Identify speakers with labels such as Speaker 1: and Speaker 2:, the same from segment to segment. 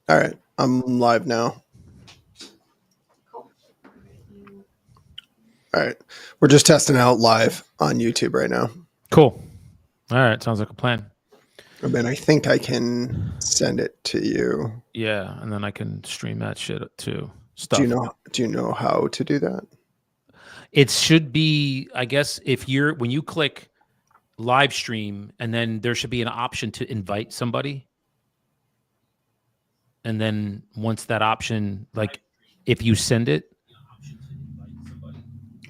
Speaker 1: All right, I'm live now. All right, we're just testing out live on YouTube right now.
Speaker 2: Cool. All right. Sounds like a plan.
Speaker 1: I mean, I think I can send it to you.
Speaker 2: Yeah. And then I can stream that shit to
Speaker 1: Do you
Speaker 2: stuff.
Speaker 1: know? Do you know how to do that?
Speaker 2: It should be, I guess, when you click live stream, and then there should be an option to invite somebody. And then once that option, like if you send it,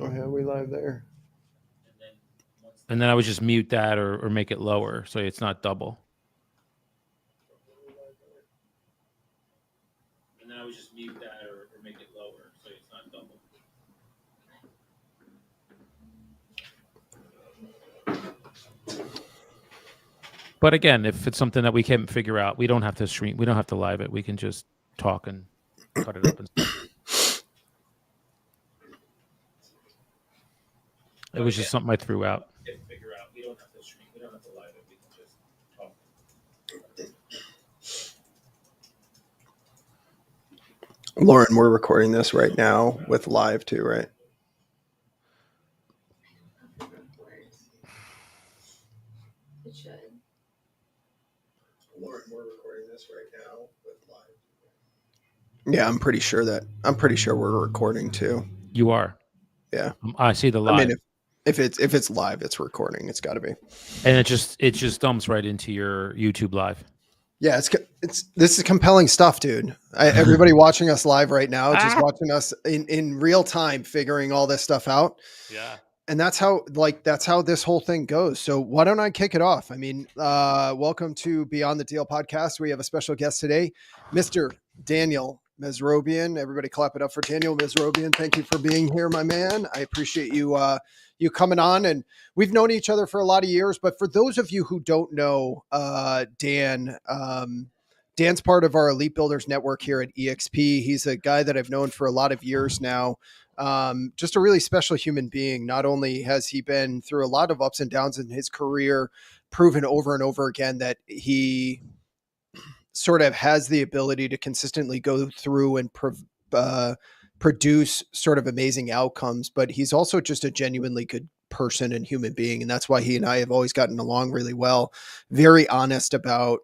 Speaker 1: Oh yeah, we live there.
Speaker 2: and then I would just mute that or make it lower so it's not double. And then I would just mute that or make it lower so it's not double. But again, if it's something that we can't figure out, we don't have to stream. We don't have to live it. We can just talk and cut it up and stuff. It was just something I threw out. Figure out. We don't have to stream. We don't have to live it. We can just talk.
Speaker 1: Lauren, we're recording this right now with live too, right?
Speaker 3: It should.
Speaker 1: Lauren, we're recording this right now with live. Yeah, I'm pretty sure we're recording too.
Speaker 2: You are.
Speaker 1: Yeah,
Speaker 2: I see the live.
Speaker 1: I mean, if it's live, it's recording. It's got to be.
Speaker 2: And it just dumps right into your YouTube live.
Speaker 1: Yeah, this is compelling stuff, dude. Everybody watching us live right now, just watching us in real time, figuring all this stuff out.
Speaker 2: Yeah.
Speaker 1: And that's how this whole thing goes. So why don't I kick it off? I mean, welcome to Beyond the Deal podcast. We have a special guest today, Mr. Daniel Mesrobian. Everybody clap it up for Daniel Mesrobian. Thank you for being here, my man. I appreciate you coming on. And we've known each other for a lot of years, but for those of you who don't know Dan, Dan's part of our Elite Builders Network here at EXP. He's a guy that I've known for a lot of years now. Just a really special human being. Not only has he been through a lot of ups and downs in his career, proven over and over again that he sort of has the ability to consistently go through and produce sort of amazing outcomes, but he's also just a genuinely good person and human being. And that's why he and I have always gotten along really well. Very honest about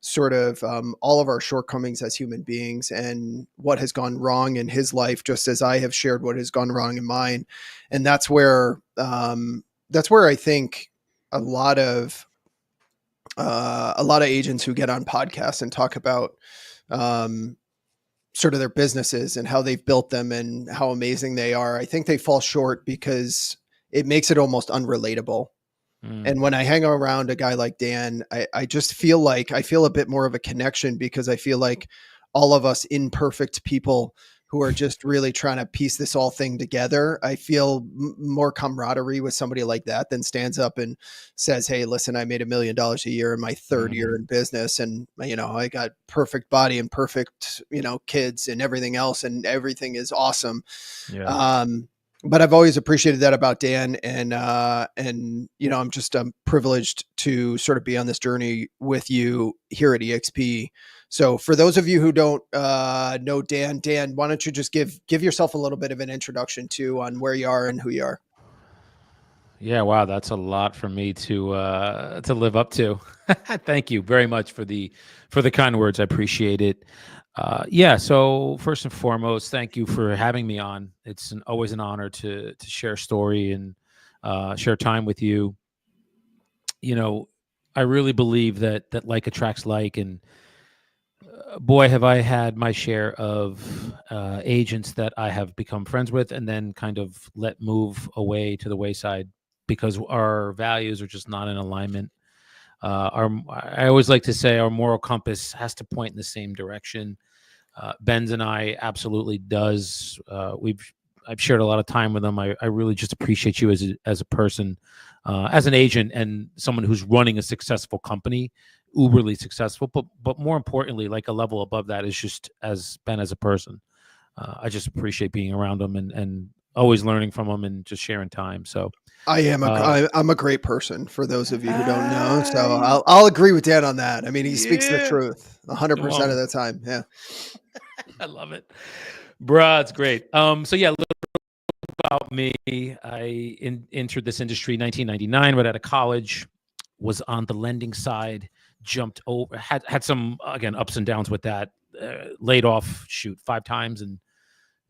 Speaker 1: sort of all of our shortcomings as human beings and what has gone wrong in his life, just as I have shared what has gone wrong in mine. And that's where I think a lot of agents who get on podcasts and talk about sort of their businesses and how they've built them and how amazing they are, I think they fall short because it makes it almost unrelatable. And when I hang around a guy like Dan, I just feel a bit more of a connection, because I feel like all of us imperfect people who are just really trying to piece this all thing together, I feel more camaraderie with somebody like that than stands up and says, hey, listen, I made $1 million a year in my third year in business. And, I got perfect body and perfect, kids and everything else, and everything is awesome.
Speaker 2: Yeah.
Speaker 1: But I've always appreciated that about Dan, and I'm just privileged to sort of be on this journey with you here at EXP. So for those of you who don't know Dan, why don't you just give yourself a little bit of an introduction on where you are and who you are?
Speaker 2: Yeah, wow, that's a lot for me to live up to. Thank you very much for the kind words. I appreciate it. So first and foremost, thank you for having me on. It's always an honor to share story and share time with you. I really believe that like attracts like, and boy, have I had my share of agents that I have become friends with and then kind of let move away to the wayside because our values are just not in alignment. I always like to say our moral compass has to point in the same direction. Ben's and I absolutely does. I've shared a lot of time with him. I really just appreciate you as a person, as an agent, and someone who's running a successful company, uberly successful. But more importantly, like a level above that, is just as Ben as a person. I just appreciate being around him, and always learning from them and just sharing time. So
Speaker 1: I'm a great person for those of you who don't know. So I'll agree with Dan on that. I mean, he speaks the truth 100% of the time. Yeah.
Speaker 2: I love it, bruh. It's great. So yeah, a little about me. I entered this industry in 1999 right out of college, was on the lending side, jumped over, had some, again, ups and downs with that, laid off, 5 times in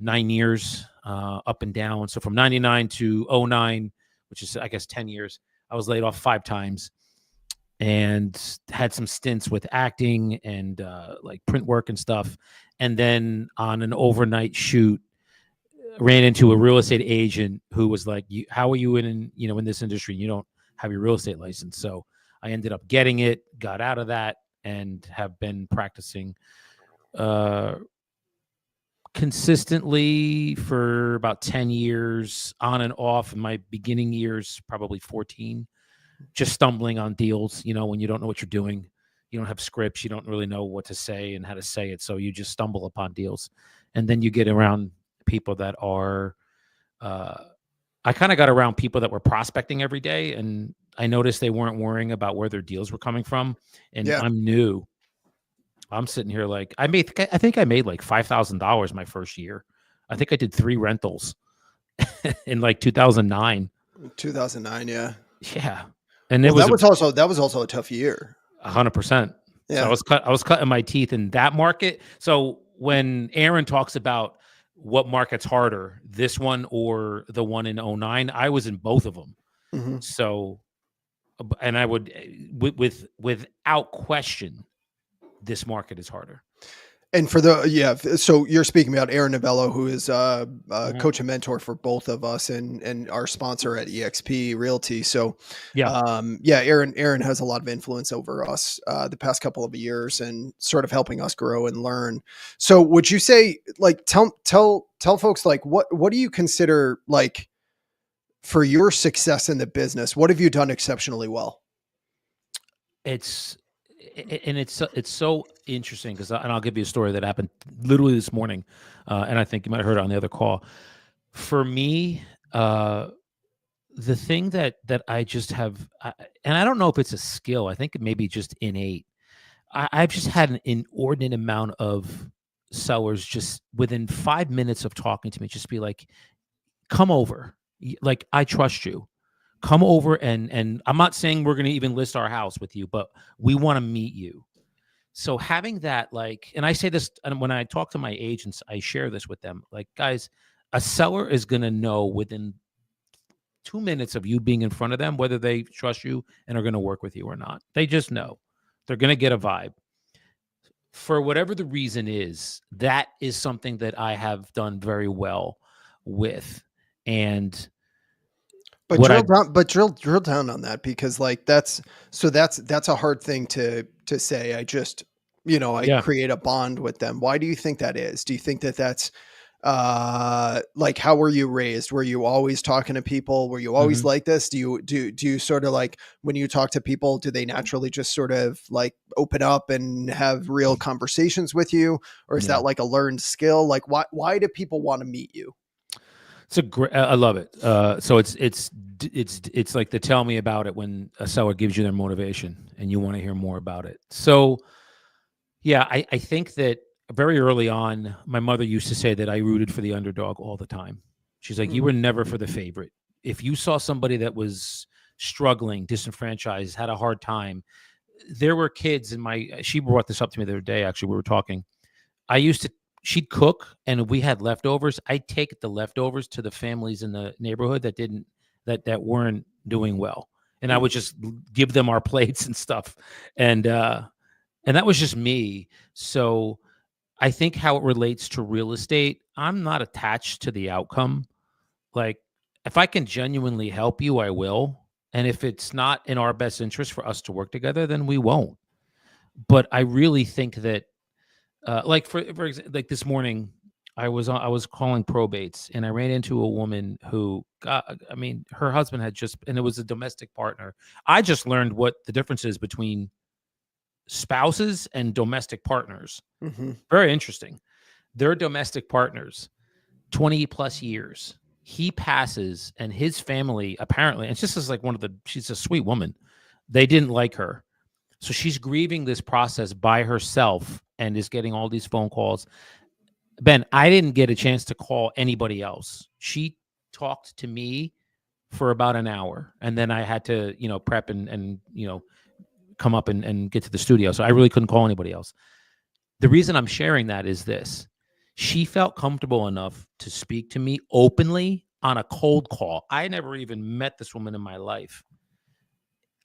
Speaker 2: 9 years, up and down. So from 99 to 09, which is, I guess, 10 years, I was laid off 5 times and had some stints with acting and like print work and stuff. And then on an overnight shoot, ran into a real estate agent who was like, how are you in this industry? You don't have your real estate license. So I ended up getting it, got out of that, and have been practicing consistently for about 10 years, on and off. In my beginning years, probably 14, just stumbling on deals, when you don't know what you're doing. You don't have scripts. You don't really know what to say and how to say it. So you just stumble upon deals. And then you get around people that are, I kind of got around people that were prospecting every day. And I noticed they weren't worrying about where their deals were coming from. And
Speaker 1: Yeah.
Speaker 2: I'm new. I'm sitting here like I think I made like $5,000 my first year. I think I did 3 rentals in like 2009.
Speaker 1: 2009. Yeah.
Speaker 2: Yeah. And
Speaker 1: that was also a tough year.
Speaker 2: 100%.
Speaker 1: Yeah.
Speaker 2: So I was cutting my teeth in that market. So when Aaron talks about what market's harder, this one or the one in 09, I was in both of them.
Speaker 1: Mm-hmm.
Speaker 2: So, and I would, without question, this market is harder.
Speaker 1: And so you're speaking about Aaron Novello, who is coach and mentor for both of us and our sponsor at eXp Realty. So Aaron has a lot of influence over us the past couple of years and sort of helping us grow and learn. So would you say, like, tell folks, like, what do you consider, like, for your success in the business? What have you done exceptionally well?
Speaker 2: It's so interesting because, and I'll give you a story that happened literally this morning, and I think you might have heard it on the other call. For me, the thing that I just have, and I don't know if it's a skill. I think it may be just innate. I've just had an inordinate amount of sellers just within 5 minutes of talking to me, just be like, "Come over, like I trust you." Come over and I'm not saying we're going to even list our house with you, but we want to meet you. So having that, like, and I say this, and when I talk to my agents, I share this with them. Like, guys, a seller is going to know within 2 minutes of you being in front of them whether they trust you and are going to work with you or not. They just know. They're going to get a vibe. For whatever the reason is, that is something that I have done very well with. And
Speaker 1: But drill down on that, because, like, that's a hard thing to say. I just, create a bond with them. Why do you think that is? Do you think that that's like, how were you raised? Were you always talking to people? Were you always like this? Do you sort of, like, when you talk to people, do they naturally just sort of like open up and have real conversations with you? Or is that like a learned skill? Like, why do people want to meet you?
Speaker 2: It's a great. I love it. So it's like the tell me about it when a seller gives you their motivation and you want to hear more about it. So, yeah, I think that very early on, my mother used to say that I rooted for the underdog all the time. She's like, you were never for the favorite. If you saw somebody that was struggling, disenfranchised, had a hard time, there were kids she brought this up to me the other day. Actually, we were talking. She'd cook and we had leftovers. I'd take the leftovers to the families in the neighborhood that weren't doing well. And I would just give them our plates and stuff. And that was just me. So I think how it relates to real estate, I'm not attached to the outcome. Like, if I can genuinely help you, I will. And if it's not in our best interest for us to work together, then we won't. But I really think that, like, for example, like this morning, I was calling probates and I ran into a woman who her husband had and it was a domestic partner. I just learned what the difference is between spouses and domestic partners. Very interesting. They're domestic partners, 20 plus years. He passes, and his family apparently, and this is like she's a sweet woman. They didn't like her. So she's grieving this process by herself and is getting all these phone calls. Ben, I didn't get a chance to call anybody else. She talked to me for about an hour, and then I had to, prep and come up and get to the studio. So I really couldn't call anybody else. The reason I'm sharing that is this. She felt comfortable enough to speak to me openly on a cold call. I never even met this woman in my life.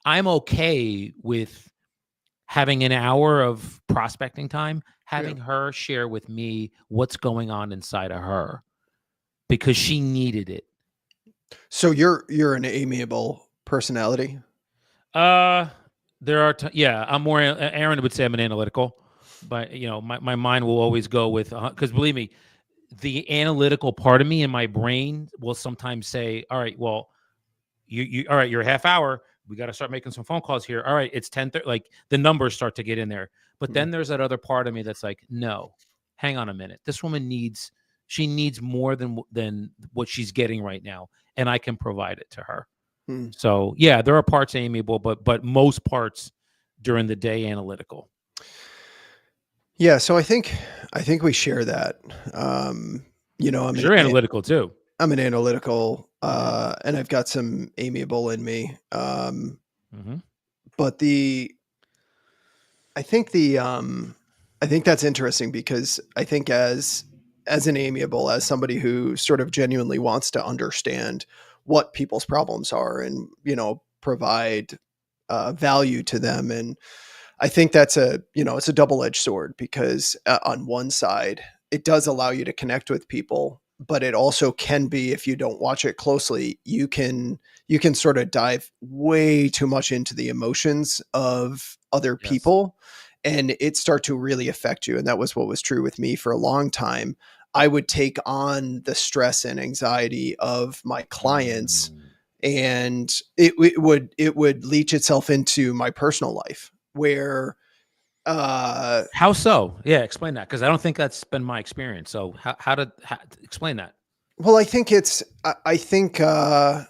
Speaker 2: I'm okay with having an hour of prospecting time, having her share with me what's going on inside of her because she needed it.
Speaker 1: So you're an amiable personality?
Speaker 2: There are, I'm more, Aaron would say I'm an analytical, but my mind will always go with, because believe me, the analytical part of me in my brain will sometimes say, all right, well, all right, you're a half hour. We got to start making some phone calls here. All right, it's 10:30. Like the numbers start to get in there. But then there's that other part of me that's like, no, hang on a minute. This woman needs more than what she's getting right now, and I can provide it to her. So yeah, there are parts amiable, but most parts during the day analytical.
Speaker 1: Yeah, so I think we share that.
Speaker 2: You're analytical too.
Speaker 1: I'm an analytical, and I've got some amiable in me. But I think that's interesting because I think as an amiable, as somebody who sort of genuinely wants to understand what people's problems are and, provide value to them. And I think that's it's a double-edged sword because on one side, it does allow you to connect with people, but it also can be, if you don't watch it closely, you can sort of dive way too much into the emotions of other people and it start to really affect you. And that was what was true with me for a long time. I would take on the stress and anxiety of my clients and it would leach itself into my personal life where
Speaker 2: how so? Yeah, explain that, because I don't think that's been my experience. So how explain that?
Speaker 1: Well, I think I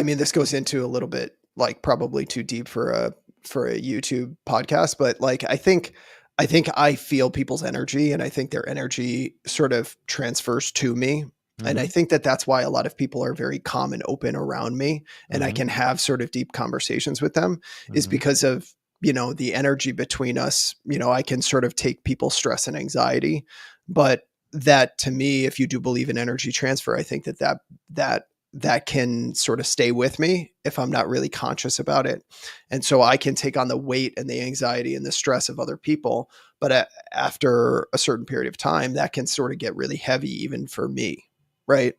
Speaker 1: mean, this goes into a little bit like probably too deep for a YouTube podcast, but like I think I feel people's energy and I think their energy sort of transfers to me. And I think that's why a lot of people are very calm and open around me and I can have sort of deep conversations with them is because of, the energy between us. I can sort of take people's stress and anxiety, but that to me, if you do believe in energy transfer, I think that can sort of stay with me if I'm not really conscious about it. And so I can take on the weight and the anxiety and the stress of other people. But after a certain period of time, that can sort of get really heavy even for me. Right.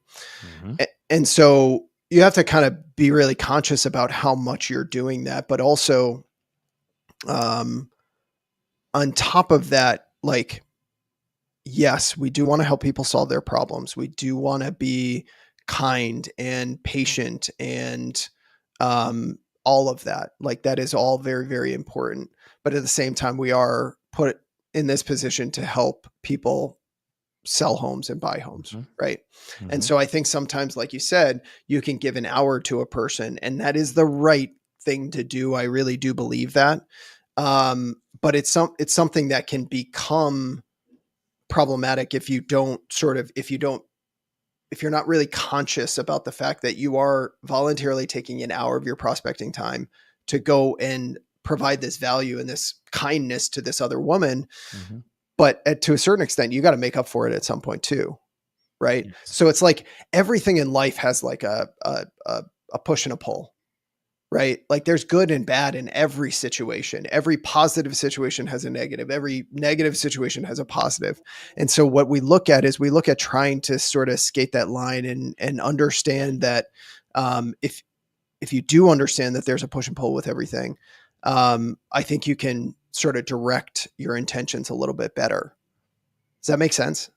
Speaker 1: And so you have to kind of be really conscious about how much you're doing that. But also on top of that, like, yes, we do want to help people solve their problems. We do want to be kind and patient and all of that. Like that is all very, very important. But at the same time, we are put in this position to help people sell homes and buy homes. Right. And so I think sometimes, like you said, you can give an hour to a person and that is the right thing to do. I really do believe that. But it's something that can become problematic if you're not really conscious about the fact that you are voluntarily taking an hour of your prospecting time to go and provide this value and this kindness to this other woman. But to a certain extent, you got to make up for it at some point too. Right. Yes. So it's like everything in life has like a push and a pull, right? Like there's good and bad in every situation. Every positive situation has a negative. Every negative situation has a positive. And so what we look at is we look at trying to sort of skate that line and understand that if you do understand that there's a push and pull with everything, I think you can sort of direct your intentions a little bit better. Does that make sense?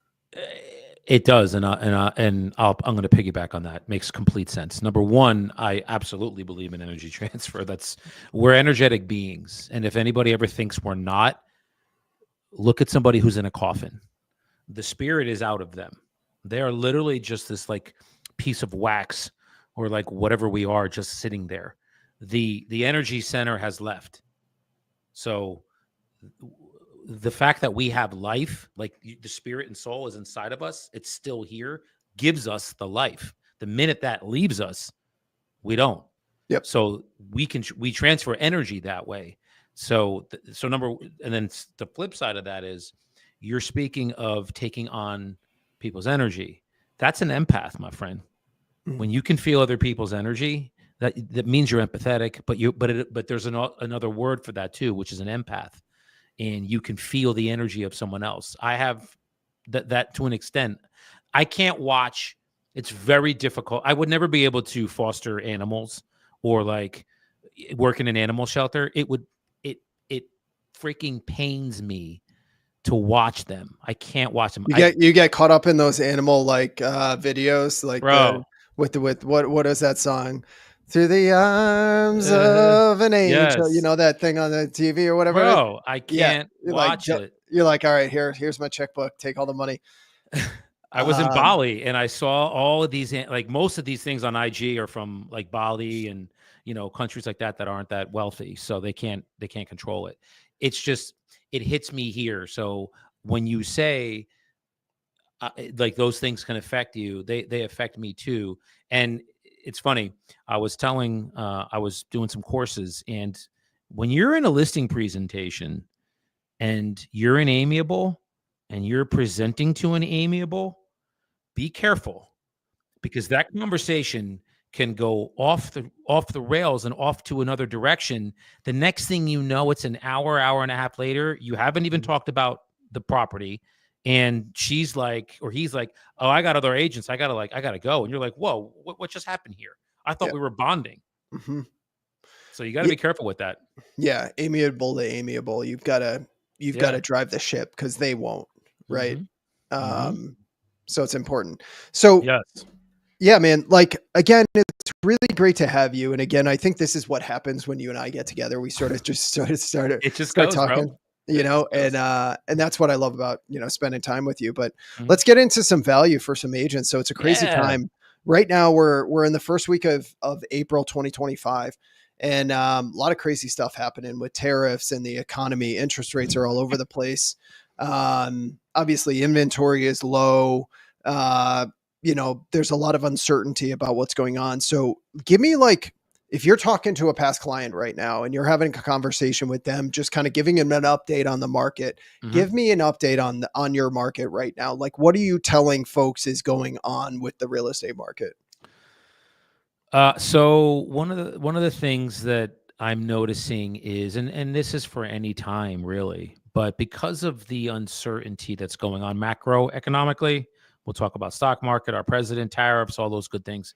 Speaker 2: It does, and I'm going to piggyback on that. It makes complete sense. Number one, I absolutely believe in energy transfer. We're energetic beings, and if anybody ever thinks we're not, look at somebody who's in a coffin. The spirit is out of them. They are literally just this like piece of wax or like whatever we are just sitting there. The energy center has left. So the fact that we have life, like the spirit and soul is inside of us, it's still here, gives us the life. The minute that leaves us, we don't.
Speaker 1: Yep.
Speaker 2: So we transfer energy that way. So and then the flip side of that is you're speaking of taking on people's energy. That's an empath, my friend.
Speaker 1: Mhm.
Speaker 2: When you can feel other people's energy, that means you're empathetic. But there's another word for that too, which is an empath, and you can feel the energy of someone else. I have that to an extent. I can't watch. It's very difficult. I would never be able to foster animals or like work in an animal shelter. It freaking pains me to watch them. I can't watch them.
Speaker 1: You get caught up in those animal like videos, like
Speaker 2: Bro.
Speaker 1: with what is that song? Through the arms of an angel, you
Speaker 2: Yes.
Speaker 1: know that thing on the TV or whatever it is.
Speaker 2: Bro, I
Speaker 1: Yeah,
Speaker 2: can't
Speaker 1: you're like
Speaker 2: watch it.
Speaker 1: you're like, all right, here's my checkbook, take all the money.
Speaker 2: I was in Bali and I saw all of these, like most of these things on IG are from like Bali and, countries like that aren't that wealthy. So they can't control it. It's just, it hits me here. So when you say like those things can affect you, they affect me too. And it's funny. I was doing some courses, and when you're in a listing presentation and you're an amiable and you're presenting to an amiable, be careful, because that conversation can go off the rails and off to another direction. The next thing you know, it's an hour and a half later. You haven't even talked about the property, and she's like, or he's like, "Oh, I got other agents. I gotta go." And you're like, "Whoa, what just happened here? I thought we were bonding."
Speaker 1: Mm-hmm.
Speaker 2: So you got to be careful with that.
Speaker 1: Yeah, amiable to amiable. You've got to drive the ship because they won't, right?
Speaker 2: Mm-hmm.
Speaker 1: So it's important. So
Speaker 2: Yes.
Speaker 1: yeah, man. Like again, it's really great to have you. And again, I think this is what happens when you and I get together. We sort of start
Speaker 2: It just
Speaker 1: start
Speaker 2: goes,
Speaker 1: talking,
Speaker 2: bro. It just goes.
Speaker 1: and that's what I love about spending time with you. But
Speaker 2: Mhm.
Speaker 1: let's get into some value for some agents. So it's a crazy
Speaker 2: Yeah.
Speaker 1: time right now. We're in the first week of April 2025. And a lot of crazy stuff happening with tariffs and the economy. Interest rates are all over the place. Obviously, inventory is low. There's a lot of uncertainty about what's going on. So give me like, if you're talking to a past client right now and you're having a conversation with them, just kind of giving them an update on the market, give me an update on your market right now. Like, what are you telling folks is going on with the real estate market?
Speaker 2: So one of the things that I'm noticing is, and this is for any time really, but because of the uncertainty that's going on macroeconomically, we'll talk about stock market, our president, tariffs, all those good things.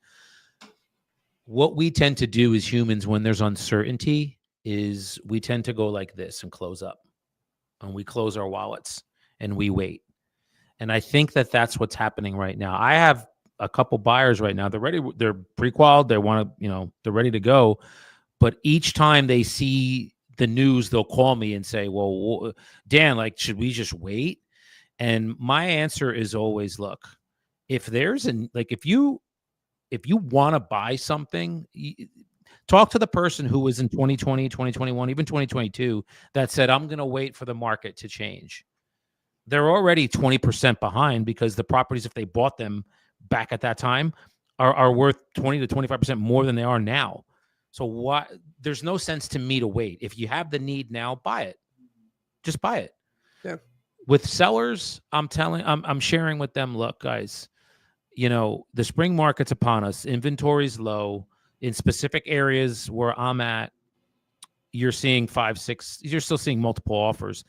Speaker 2: What we tend to do as humans when there's uncertainty is we tend to go like this and close up, and we close our wallets and we wait. And I think that that's what's happening right now. I have a couple buyers right now. They're ready. They're pre-qualified. They want to, they're ready to go. But each time they see the news, they'll call me and say, "Well, Dan, like, should we just wait?" And my answer is always, look, if there's if you want to buy something, talk to the person who was in 2020, 2021, even 2022 that said, "I'm going to wait for the market to change." They're already 20% behind because the properties, if they bought them back at that time, are worth 20 to 25% more than they are now. So why? There's no sense to me to wait. If you have the need now, buy it. Just buy it.
Speaker 1: Yeah.
Speaker 2: With sellers, I'm sharing with them, look, guys, the spring market's upon us. Inventory's low in specific areas where I'm at. You're seeing 5, 6, you're still seeing multiple offers.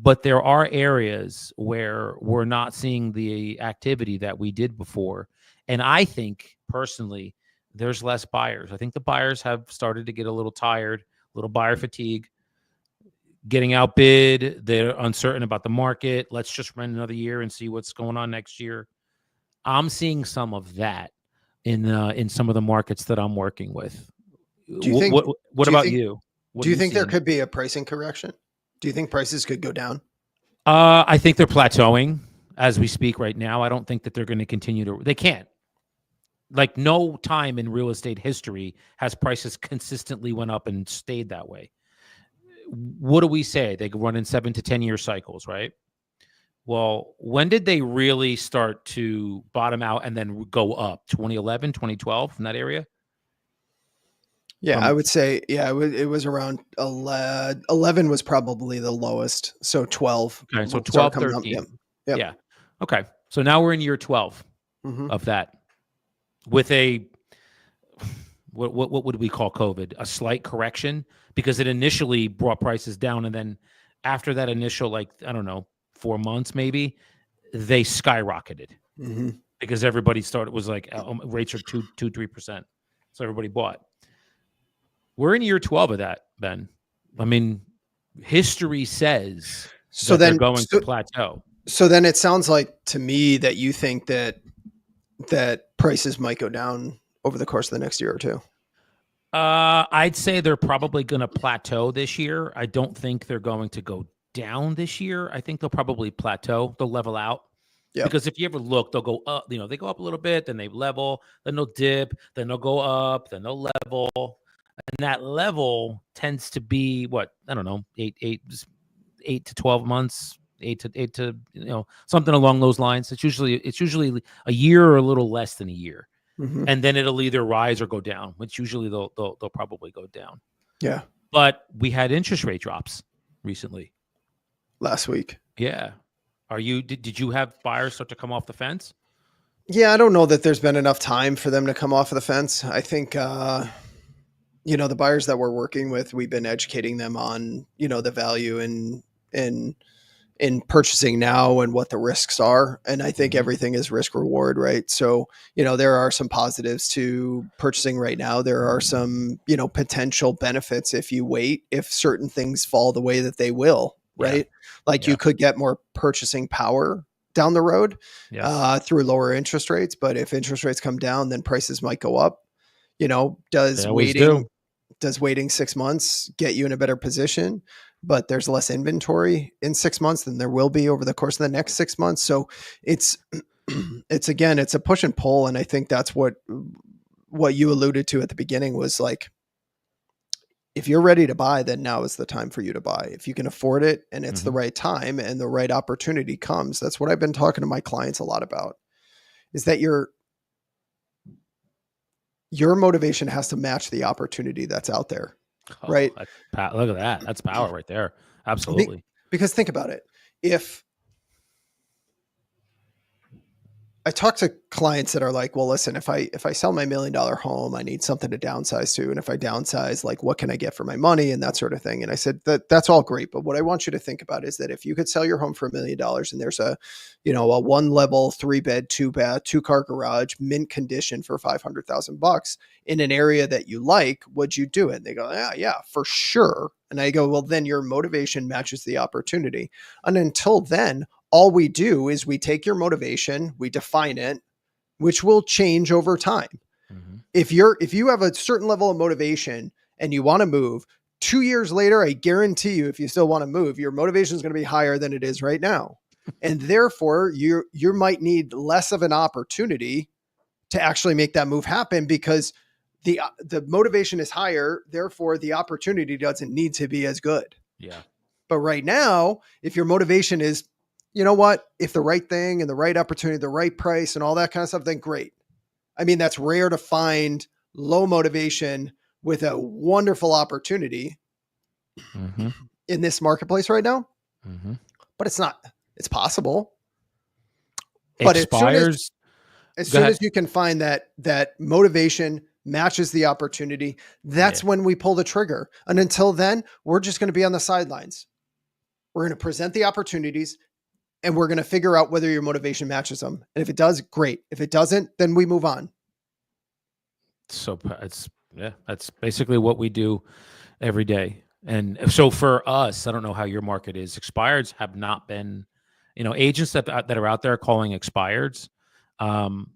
Speaker 2: But there are areas where we're not seeing the activity that we did before. And I think, personally, there's less buyers. I think the buyers have started to get a little tired, a little buyer fatigue, getting outbid. They're uncertain about the market. Let's just rent another year and see what's going on next year. I'm seeing some of that in some of the markets that I'm working with.
Speaker 1: Do you think?
Speaker 2: What about you?
Speaker 1: Do you think there could be a pricing correction? Do you think prices could go down?
Speaker 2: I think they're plateauing. as we speak right now. I don't think that they're going to continue to. They can't. Like, no time in real estate history has prices consistently went up and stayed that way. What do we say? They run in 7 to 10 year cycles, right? Well, when did they really start to bottom out and then go up? 2011, 2012, in that area?
Speaker 1: Yeah, I would say, yeah, it was around 11 was probably the lowest. So 12.
Speaker 2: Okay, so
Speaker 1: will start
Speaker 2: 12,
Speaker 1: coming up.
Speaker 2: 13.
Speaker 1: Yep. Yep.
Speaker 2: Yeah. Okay. So now we're in year 12
Speaker 1: Mhm.
Speaker 2: of that with a, what would we call COVID? A slight correction, because it initially brought prices down. And then after that initial, like, I don't know, 4 months, maybe, they skyrocketed
Speaker 1: Mhm.
Speaker 2: because everybody was like, rates are 3%. So everybody bought. We're in year 12 of that, Ben. I mean, history says
Speaker 1: So
Speaker 2: that they're
Speaker 1: then,
Speaker 2: going to plateau.
Speaker 1: so then it sounds like to me that you think that prices might go down over the course of the next year or two.
Speaker 2: I'd say they're probably going to plateau this year. I don't think they're going to go down this year. I think they'll probably plateau. They'll level out.
Speaker 1: Yep.
Speaker 2: Because if you ever look, they'll go up. They go up a little bit, then they level, then they'll dip, then they'll go up, then they'll level. And that level tends to be what? I don't know, 8 to 12 months, 8 to something along those lines. It's usually a year or a little less than a year.
Speaker 1: Mhm.
Speaker 2: And then it'll either rise or go down, which usually they'll probably go down.
Speaker 1: Yeah.
Speaker 2: But we had interest rate drops recently.
Speaker 1: Last week.
Speaker 2: Yeah. Did you have buyers start to come off the fence?
Speaker 1: Yeah, I don't know that there's been enough time for them to come off of the fence. I think the buyers that we're working with, we've been educating them on, the value in purchasing now and what the risks are. And I think everything is risk reward, right? So, there are some positives to purchasing right now. There are some, potential benefits if you wait, if certain things fall the way that they will, right?
Speaker 2: Yeah.
Speaker 1: Like you could get more purchasing power down the road through lower interest rates. But if interest rates come down, then prices might go up. Does waiting 6 months get you in a better position? But there's less inventory in 6 months than there will be over the course of the next 6 months. So it's a push and pull. And I think that's what you alluded to at the beginning was like, if you're ready to buy, then now is the time for you to buy. If you can afford it and it's the right time and the right opportunity comes, that's what I've been talking to my clients a lot about, is that your motivation has to match the opportunity that's out there. Right.
Speaker 2: Look at that. That's power right there. Absolutely.
Speaker 1: Because think about it. If I talk to clients that are like, well, listen, if I sell my $1 million home, I need something to downsize to. And if I downsize, like, what can I get for my money and that sort of thing? And I said, that's all great. But what I want you to think about is that if you could sell your home for $1 million and there's a 1-level, 3-bed, 2-bath, 2-car garage, mint condition for $500,000 in an area that you like, would you do it? And they go, yeah, for sure. And I go, well, then your motivation matches the opportunity. And until then, all we do is we take your motivation, we define it, which will change over time. Mm-hmm. If you have a certain level of motivation and you want to move, 2 years later, I guarantee you, if you still want to move, your motivation is going to be higher than it is right now. And therefore you might need less of an opportunity to actually make that move happen because the motivation is higher. Therefore the opportunity doesn't need to be as good.
Speaker 2: Yeah.
Speaker 1: But right now, if your motivation is, you know what, if the right thing and the right opportunity, the right price and all that kind of stuff, then great. I mean, that's rare to find low motivation with a wonderful opportunity in this marketplace right now. Mm-hmm. But it's possible. But
Speaker 2: as
Speaker 1: soon as you can find that motivation matches the opportunity, that's when we pull the trigger. And until then, we're just going to be on the sidelines. We're going to present the opportunities and we're going to figure out whether your motivation matches them. And if it does, great. If it doesn't, then we move on.
Speaker 2: So that's basically what we do every day. And so for us, I don't know how your market is. Expireds have not been, agents that are out there calling expireds.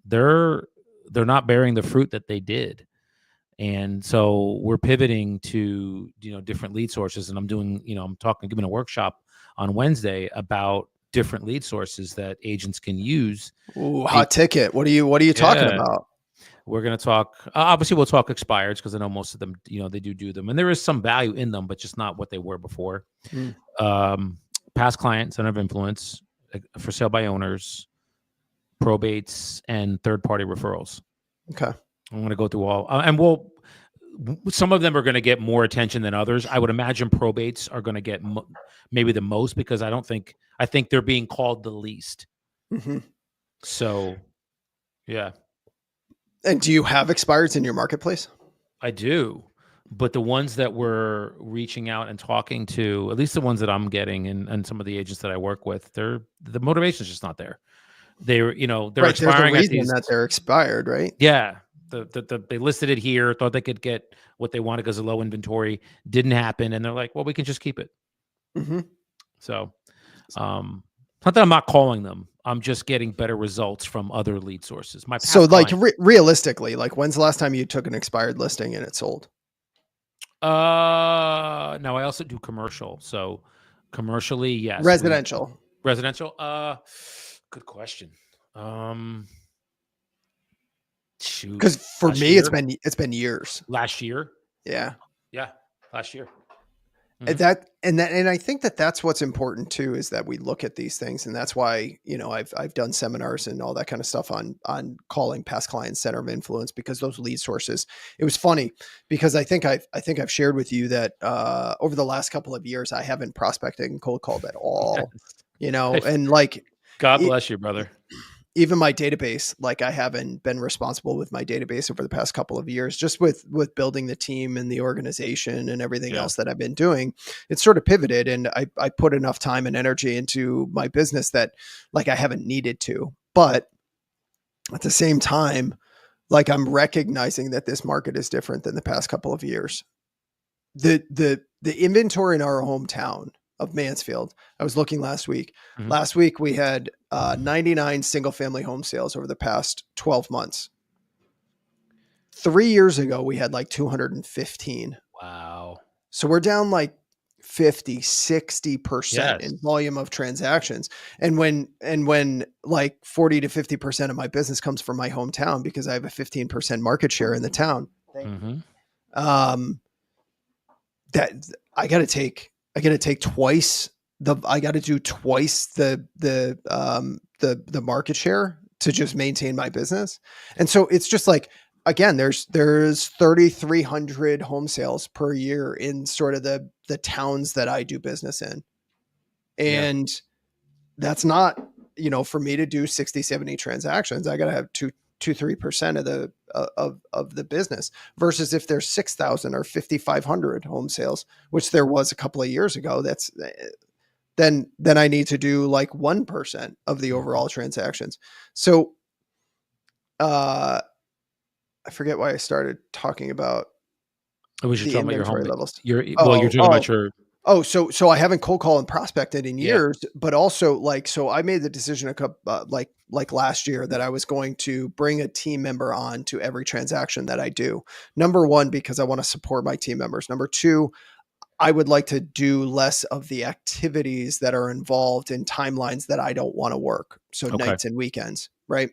Speaker 2: They're not bearing the fruit that they did. And so we're pivoting to, different lead sources. And I'm doing, giving a workshop on Wednesday about different lead sources that agents can use.
Speaker 1: Ooh, hot ticket. What are you talking
Speaker 2: Yeah.
Speaker 1: about?
Speaker 2: We're going to talk, obviously we'll talk expireds because I know most of them, they do them, and there is some value in them, but just not what they were before. Past client, center of influence, for sale by owners, probates, and third-party referrals.
Speaker 1: Okay.
Speaker 2: I'm going to go through all, and some of them are going to get more attention than others. I would imagine probates are going to get maybe the most, because I think they're being called the least.
Speaker 1: Mm-hmm.
Speaker 2: So, yeah.
Speaker 1: And do you have expireds in your marketplace?
Speaker 2: I do, but the ones that we're reaching out and talking to, at least the ones that I'm getting, and some of the agents that I work with, the motivation is just not there. They're
Speaker 1: Right,
Speaker 2: expiring
Speaker 1: there's a
Speaker 2: at
Speaker 1: reason
Speaker 2: these.
Speaker 1: that they're expired, right?
Speaker 2: Yeah, they listed it here, thought they could get what they wanted because of low inventory, didn't happen, and they're like, well, we can just keep it.
Speaker 1: Mm-hmm.
Speaker 2: So, not that I'm not calling them. I'm just getting better results from other lead sources. My past
Speaker 1: Realistically, like, when's the last time you took an expired listing and it sold?
Speaker 2: No, I also do commercial. So commercially, yes.
Speaker 1: Residential.
Speaker 2: Residential. Good question. Shoot.
Speaker 1: Because for
Speaker 2: Last
Speaker 1: me,
Speaker 2: year?
Speaker 1: it's been years.
Speaker 2: Last year.
Speaker 1: Yeah.
Speaker 2: Yeah. Last year.
Speaker 1: And I think that's what's important too, is that we look at these things. And that's why, I've done seminars and all that kind of stuff on calling past clients center of influence, because those lead sources. It was funny because I think I've shared with you that over the last couple of years, I haven't prospected and cold called at all, and like,
Speaker 2: God bless you, brother.
Speaker 1: Even my database, like, I haven't been responsible with my database over the past couple of years, just with building the team and the organization and everything else that I've been doing. It's sort of pivoted, and I put enough time and energy into my business that, like, I haven't needed to. But at the same time, like, I'm recognizing that this market is different than the past couple of years. The inventory in our hometown of Mansfield, I was looking last week.
Speaker 2: Mhm.
Speaker 1: Last week we had 99 single family home sales over the past 12 months. 3 years ago, we had like 215.
Speaker 2: Wow.
Speaker 1: So we're down like 50, 60% in volume of transactions. And when like 40 to 50% of my business comes from my hometown, because I have a 15% market share in the town. That I got to take twice I got to do twice the market share to just maintain my business. And so it's just like, again, there's 3,300 home sales per year in sort of the towns that I do business in. And that's not, for me to do 60, 70 transactions, I got to have 2-3% of the business, versus if there's 6,000 or 5,500 home sales, which there was a couple of years ago, then I need to do like 1% of the overall transactions. So, I forget why I started talking about
Speaker 2: the inventory
Speaker 1: levels.
Speaker 2: You're talking about your.
Speaker 1: So I haven't cold called and prospected in years, but also so I made the decision like last year that I was going to bring a team member on to every transaction that I do. Number one, because I want to support my team members. Number two, I would like to do less of the activities that are involved in timelines that I don't want to work. So nights and weekends. Right.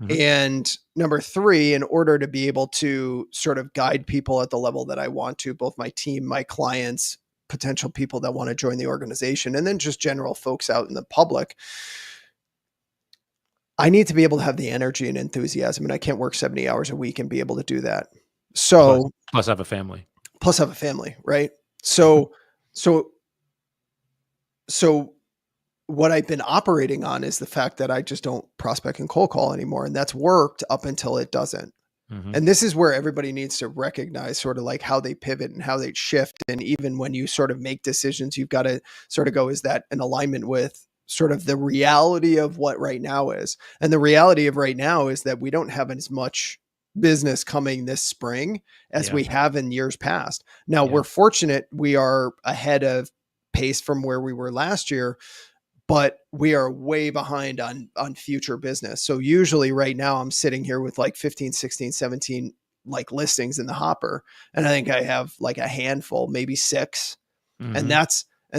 Speaker 1: Mm-hmm. And number three, in order to be able to sort of guide people at the level that I want to, both my team, my clients, potential people that want to join the organization, and then just general folks out in the public, I need to be able to have the energy and enthusiasm, and I can't work 70 hours a week and be able to do that. So
Speaker 2: plus have a family,
Speaker 1: right? So what I've been operating on is the fact that I just don't prospect and cold call anymore. And that's worked up until it doesn't. Mm-hmm. And this is where everybody needs to recognize sort of like how they pivot and how they shift. And even when you sort of make decisions, you've got to sort of go, is that in alignment with sort of the reality of what right now is? And the reality of right now is that we don't have as much business coming this spring as we have in years past. Now we're fortunate. We are ahead of pace from where we were last year, but we are way behind on future business. So usually right now I'm sitting here with like 15, 16, 17 like listings in the hopper. And I think I have like a handful, maybe 6. Mm-hmm. And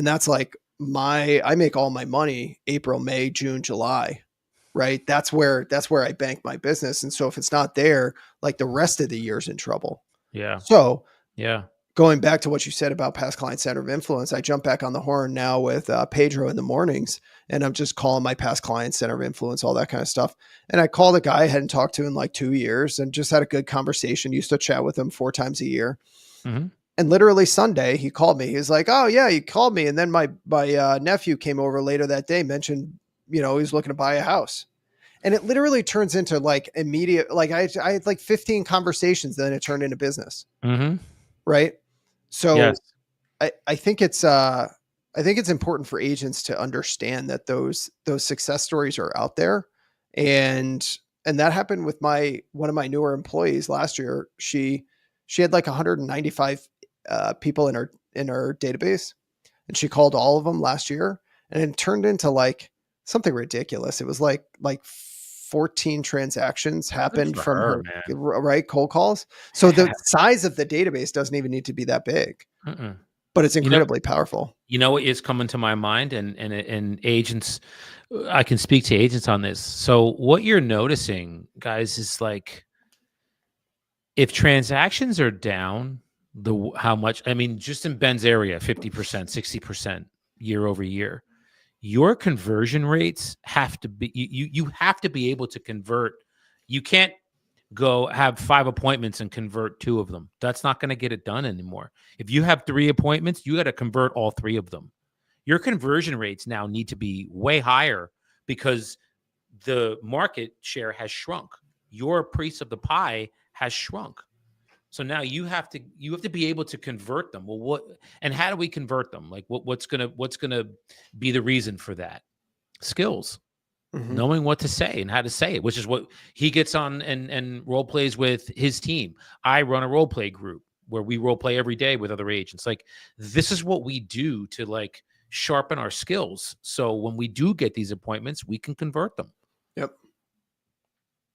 Speaker 1: that's like I make all my money April, May, June, July, right? That's where I bank my business. And so if it's not there, like the rest of the year's in trouble.
Speaker 2: Yeah.
Speaker 1: So
Speaker 2: Yeah.
Speaker 1: going back to what you said about past client center of influence, I jump back on the horn now with Pedro in the mornings, and I'm just calling my past client center of influence, all that kind of stuff. And I called a guy I hadn't talked to in like 2 years and just had a good conversation. Used to chat with him 4 times a year.
Speaker 2: Mm-hmm.
Speaker 1: And literally Sunday, he called me. He was like, "Oh yeah, you called me." And then my nephew came over later that day, mentioned, he was looking to buy a house. And it literally turns into like immediate, like I had like 15 conversations, then it turned into business.
Speaker 2: Mm-hmm.
Speaker 1: Right. So
Speaker 2: Yes.
Speaker 1: I think it's important for agents to understand that those success stories are out there. And that happened with one of my newer employees last year. She had like 195 people in her database, and she called all of them last year, and it turned into like something ridiculous. It was like 14 transactions happened from her
Speaker 2: man.
Speaker 1: right cold calls. So the size of the database doesn't even need to be that big, but it's incredibly powerful.
Speaker 2: You know what is coming to my mind, and agents, I can speak to agents on this. So what you're noticing, guys, is like if transactions are down, how much? I mean, just in Ben's area, 50%, 60% year over year. Your conversion rates have to be you have to be able to convert. You can't go have 5 appointments and convert 2 of them. That's not going to get it done anymore. If you have 3 appointments, you got to convert all 3 of them. Your conversion rates now need to be way higher because the market share has shrunk. Your piece of the pie has shrunk. So now you have to be able to convert them. Well, and how do we convert them? Like what's gonna be the reason for that? Skills, knowing what to say and how to say it, which is what he gets on and role plays with his team. I run a role play group where we role play every day with other agents. Like this is what we do to like sharpen our skills. So when we do get these appointments, we can convert them.
Speaker 1: Yep.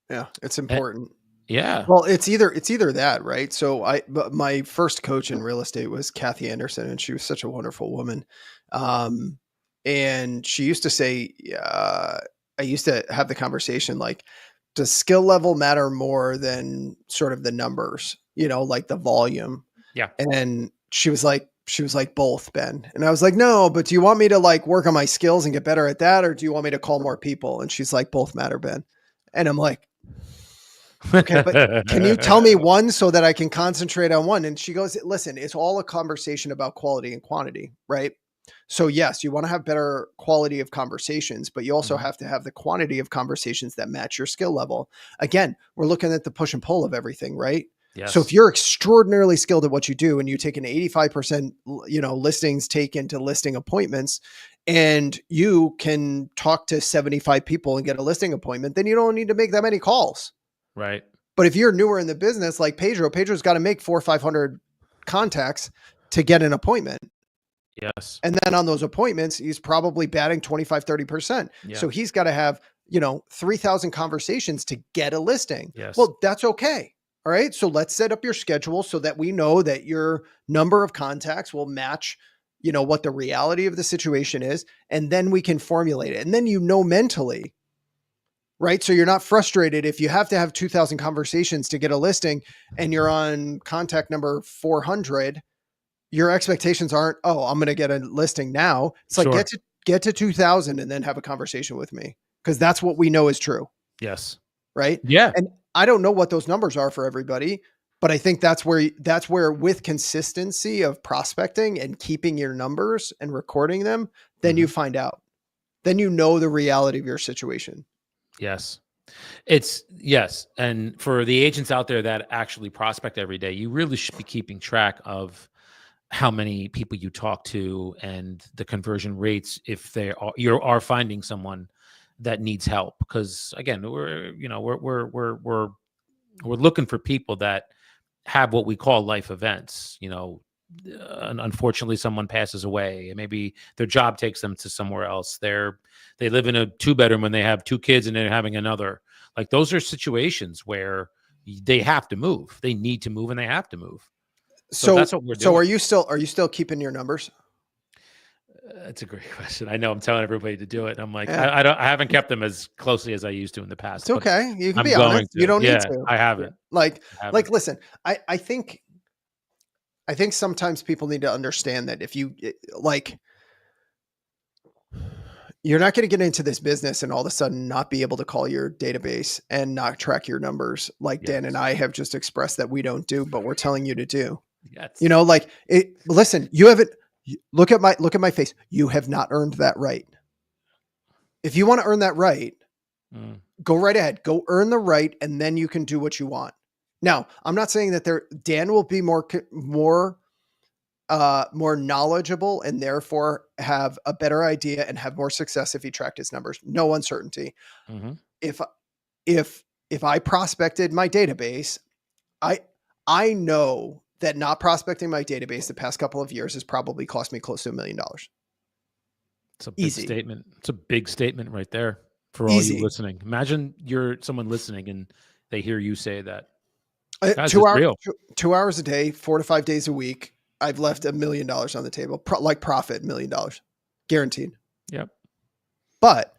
Speaker 1: Yeah, it's important.
Speaker 2: Yeah.
Speaker 1: Well, it's either that, right? So but my first coach in real estate was Kathy Anderson, and she was such a wonderful woman. And she used to say, I used to have the conversation like, does skill level matter more than sort of the numbers, like the volume?
Speaker 2: Yeah.
Speaker 1: And she was like, both, Ben. And I was like, no, but do you want me to like work on my skills and get better at that? Or do you want me to call more people? And she's like, both matter, Ben. And I'm like, okay, but can you tell me one so that I can concentrate on one? And she goes, listen, it's all a conversation about quality and quantity, right? So yes, you want to have better quality of conversations, but you also have to have the quantity of conversations that match your skill level. Again, we're looking at the push and pull of everything, right?
Speaker 2: Yes.
Speaker 1: So if you're extraordinarily skilled at what you do and you take an 85%, listings taken to listing appointments, and you can talk to 75 people and get a listing appointment, then you don't need to make that many calls.
Speaker 2: Right.
Speaker 1: But if you're newer in the business, like Pedro's got to make 400 or 500 contacts to get an appointment.
Speaker 2: Yes.
Speaker 1: And then on those appointments, he's probably batting 25, 30%.
Speaker 2: Yeah.
Speaker 1: So he's got to have, 3,000 conversations to get a listing.
Speaker 2: Yes.
Speaker 1: Well, that's okay. All right. So let's set up your schedule so that we know that your number of contacts will match, what the reality of the situation is. And then we can formulate it. And then, mentally, right? So you're not frustrated if you have to have 2,000 conversations to get a listing and you're on contact number 400. Your expectations aren't, oh, I'm going to get a listing now. It's like, get to 2,000 and then have a conversation with me, because that's what we know is true.
Speaker 2: Yes.
Speaker 1: Right.
Speaker 2: Yeah.
Speaker 1: And I don't know what those numbers are for everybody, but I think that's where with consistency of prospecting and keeping your numbers and recording them, then you find out, then the reality of your situation.
Speaker 2: Yes. Yes. And for the agents out there that actually prospect every day, you really should be keeping track of how many people you talk to and the conversion rates if you are finding someone that needs help. Because again, we're looking for people that have what we call life events. Unfortunately, someone passes away, and maybe their job takes them to somewhere else. They live in a 2-bedroom when they have 2 kids and they're having another. Like those are situations where they have to move. They need to move and they have to move. So that's what we're doing.
Speaker 1: So are you still keeping your numbers?
Speaker 2: That's a great question. I know I'm telling everybody to do it. I'm like,
Speaker 1: Yeah,
Speaker 2: I haven't kept them as closely as I used to in the
Speaker 1: it's
Speaker 2: past, but
Speaker 1: okay. You can
Speaker 2: I'm
Speaker 1: be
Speaker 2: going
Speaker 1: honest. You
Speaker 2: to.
Speaker 1: don't need
Speaker 2: Yeah,
Speaker 1: to.
Speaker 2: I
Speaker 1: Yeah.
Speaker 2: haven't.
Speaker 1: Like,
Speaker 2: I haven't.
Speaker 1: listen, I think sometimes people need to understand that if you like, you're not going to get into this business and all of a sudden not be able to call your database and not track your numbers like Dan and
Speaker 2: Yes.
Speaker 1: I have just expressed that we don't do, but we're telling you to do. You
Speaker 2: Yes.
Speaker 1: know, like it, listen, you haven't look at my face. You have not earned that right. If you want to earn that right,
Speaker 2: Mm,
Speaker 1: go right ahead. Go earn the right and then you can do what you want. Now, I'm not saying that Dan will be more knowledgeable and therefore have a better idea and have more success if he tracked his numbers. No uncertainty.
Speaker 2: mhm.
Speaker 1: If if if I prospected my database, I I know that not prospecting my database the past couple of years has probably cost me close to $1 million.
Speaker 2: It's a big
Speaker 1: Easy.
Speaker 2: statement. It's a big statement right there for all you
Speaker 1: Easy.
Speaker 2: listening. Imagine you're someone listening and they hear you say that. Guys,
Speaker 1: Two
Speaker 2: it's
Speaker 1: hour,
Speaker 2: real.
Speaker 1: 2 hours a day, 4 to 5 days a week. I've left $1 million on the table, like profit $1 million, guaranteed.
Speaker 2: Yep.
Speaker 1: But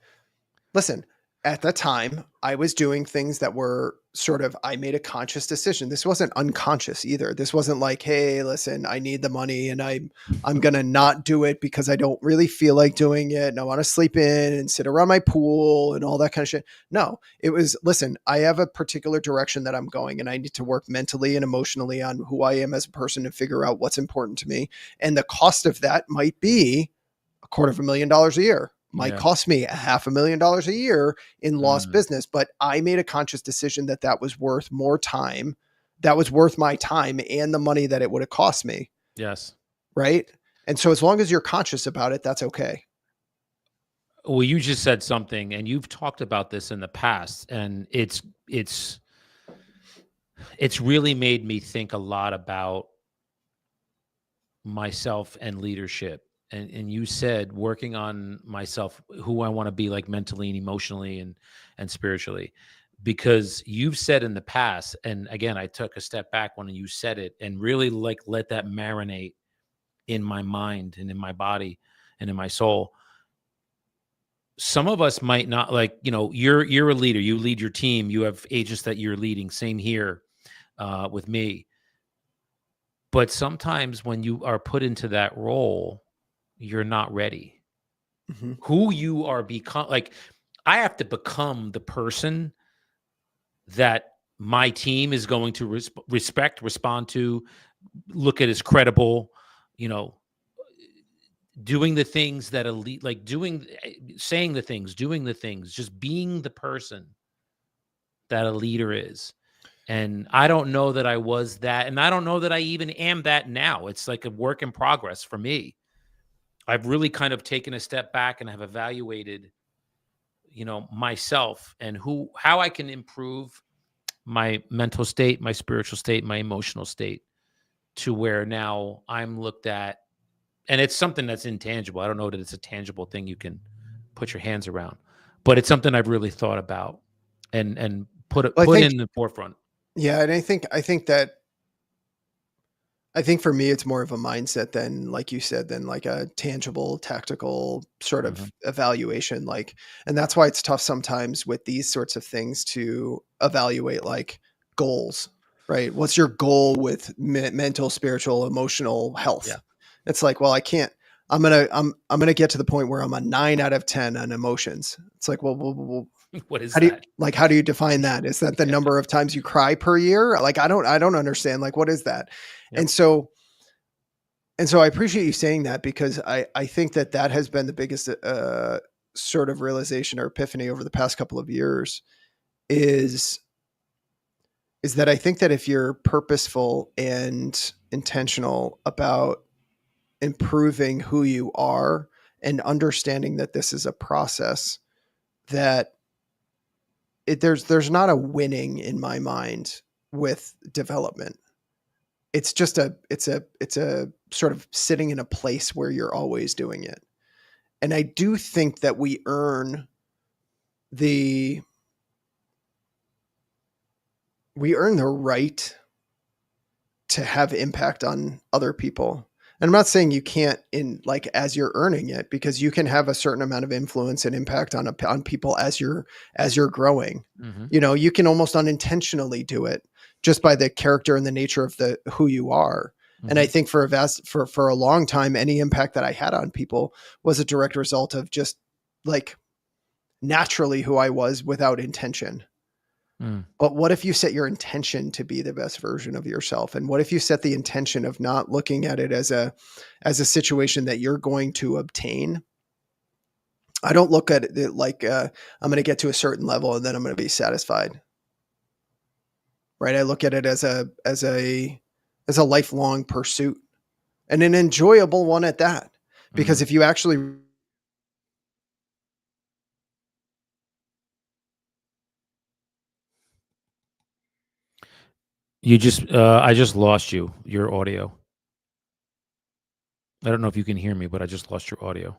Speaker 1: listen, at the time, I was doing things that were sort of, I made a conscious decision. This wasn't unconscious either. This wasn't like, hey, listen, I need the money and I'm gonna not do it because I don't really feel like doing it and I want to sleep in and sit around my pool and all that kind of shit. No, it was, listen, I have a particular direction that I'm going and I need to work mentally and emotionally on who I am as a person and figure out what's important to me. And the cost of that might be $250,000 a year, might
Speaker 2: Yeah.
Speaker 1: cost me $500,000 a year in lost
Speaker 2: Mm,
Speaker 1: business, but I made a conscious decision that that was worth more time. That was worth my time and the money that it would have cost me.
Speaker 2: yes.
Speaker 1: Right. And so as long as you're conscious about it, that's okay.
Speaker 2: Well, you just said something, and you've talked about this in the past, and it's really made me think a lot about myself and leadership. And you said working on myself, who I want to be, like mentally and emotionally and spiritually, because you've said in the past, and again, I took a step back when you said it and really like let that marinate in my mind and in my body and in my soul. Some of us might not, like, you're a leader, you lead your team, you have agents that you're leading, same here with me. But sometimes when you are put into that role, you're not ready.
Speaker 1: Mm-hmm.
Speaker 2: Who you are become, like, I have to become the person that my team is going to respect, respond to, look at as credible, you know, doing the things that elite, like saying the things, doing the things, just being the person that a leader is. And I don't know that I was that. And I don't know that I even am that now. It's like a work in progress for me. I've really kind of taken a step back and have evaluated, myself and how I can improve my mental state, my spiritual state, my emotional state, to where now I'm looked at, and it's something that's intangible. I don't know that it's a tangible thing you can put your hands around, but it's something I've really thought about and
Speaker 1: Well, I
Speaker 2: put
Speaker 1: think,
Speaker 2: in the forefront.
Speaker 1: yeah. And I think for me, it's more of a mindset than, like you said, than like a tangible, tactical sort
Speaker 2: Mhm.
Speaker 1: of evaluation. Like, and that's why it's tough sometimes with these sorts of things to evaluate like goals, right? What's your goal with mental, spiritual, emotional
Speaker 2: Yeah.
Speaker 1: health? It's like, well, I can't. I'm gonna get to the point where I'm a 9 out of 10 on emotions. It's like, well,
Speaker 2: What is
Speaker 1: how do you
Speaker 2: that?
Speaker 1: how do you define that? Is that the
Speaker 2: Yeah.
Speaker 1: number of times you cry per year? Like I don't understand. Like what is that?
Speaker 2: Yep.
Speaker 1: And so I appreciate you saying that because I think that that has been the biggest sort of realization or epiphany over the past couple of years is that I think that if you're purposeful and intentional about improving who you are and understanding that this is a process, that there's not a winning in my mind with development. It's just it's a sort of sitting in a place where you're always doing it. And I do think that the we earn the right to have impact on other people. And I'm not saying you can't in like as you're earning it, because you can have a certain amount of influence and impact on people as you're growing.
Speaker 2: Mm-hmm.
Speaker 1: You know, you can almost unintentionally do it just by the character and the nature of the who you are. And I
Speaker 2: Mm-hmm.
Speaker 1: think for a long time, any impact that I had on people was a direct result of just like naturally who I was without intention.
Speaker 2: Mm.
Speaker 1: But what if you set your intention to be the best version of yourself? And what if you set the intention of not looking at it as a situation that you're going to obtain? I don't look at it like I'm going to get to a certain level and then I'm going to be satisfied. Right? I look at it as a lifelong pursuit, and an enjoyable one at that. Because
Speaker 2: Mm.
Speaker 1: if you actually
Speaker 2: I just lost your audio. I don't know if you can hear me, but I just lost your audio.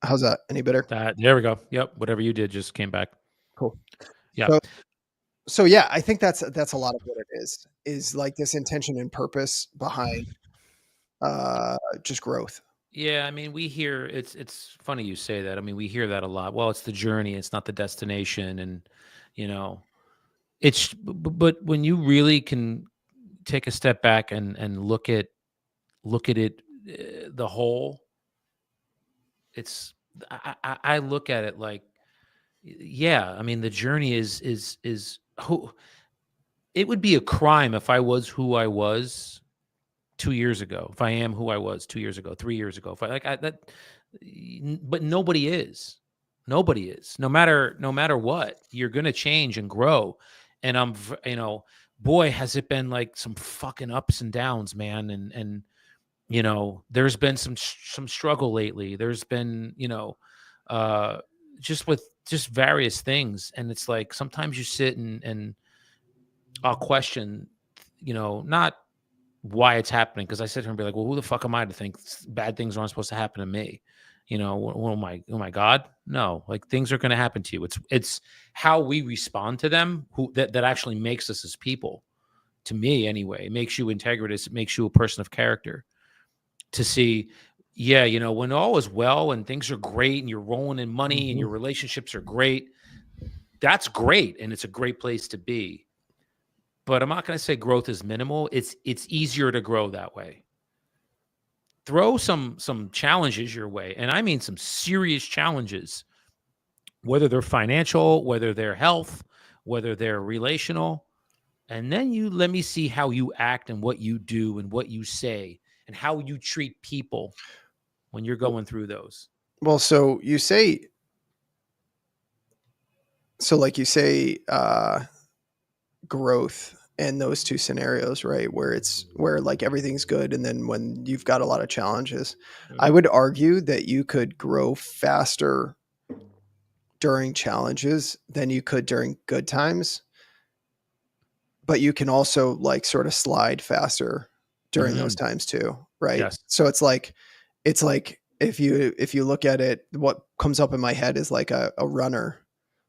Speaker 1: how's that? Any better?
Speaker 2: There we go. Yep. Whatever you did just came back.
Speaker 1: Cool.
Speaker 2: Yep.
Speaker 1: So so yeah, I think that's a lot of what it is like this intention and purpose behind just growth.
Speaker 2: Yeah, I mean, we hear it's funny you say that. I mean, we hear that a lot. Well, it's the journey, it's not the destination, and you know, but when you really can take a step back and look at it the whole, it's I look at it like yeah, I mean, the journey is who it would be a crime if I was who I was 2 years ago, if I am who I was 2 years ago, 3 years ago, if I like I that but nobody is. Nobody is. No matter what, you're gonna change and grow. And boy, has it been like some fucking ups and downs, man. And there's been some struggle lately. There's been, uh just with just various things. And it's like sometimes you sit and I'll question, not why it's happening, because I sit here and be like, well, who the fuck am I to think bad things aren't supposed to happen to me? Oh my God, no, like things are going to happen to you. It's how we respond to them that actually makes us as people. To me, anyway, it makes you integritous. It makes you a person of character. To see, yeah, when all is well and things are great and you're rolling in money and your
Speaker 1: Mhm.
Speaker 2: relationships are great, that's great, and it's a great place to be. But I'm not going to say growth is minimal. It's easier to grow that way. Throw some challenges your way, and I mean some serious challenges, whether they're financial, whether they're health, whether they're relational, and then you let me see how you act and what you do and what you say and how you treat people when you're going through those.
Speaker 1: Well, so like you say, growth and those two scenarios, right? Where like everything's good. And then when you've got a lot of challenges, I would argue that you could grow faster during challenges than you could during good times, but you can also like sort of slide faster during those
Speaker 2: Mhm.
Speaker 1: times too, right?
Speaker 2: Yes.
Speaker 1: So it's like if you look at it, what comes up in my head is like a runner.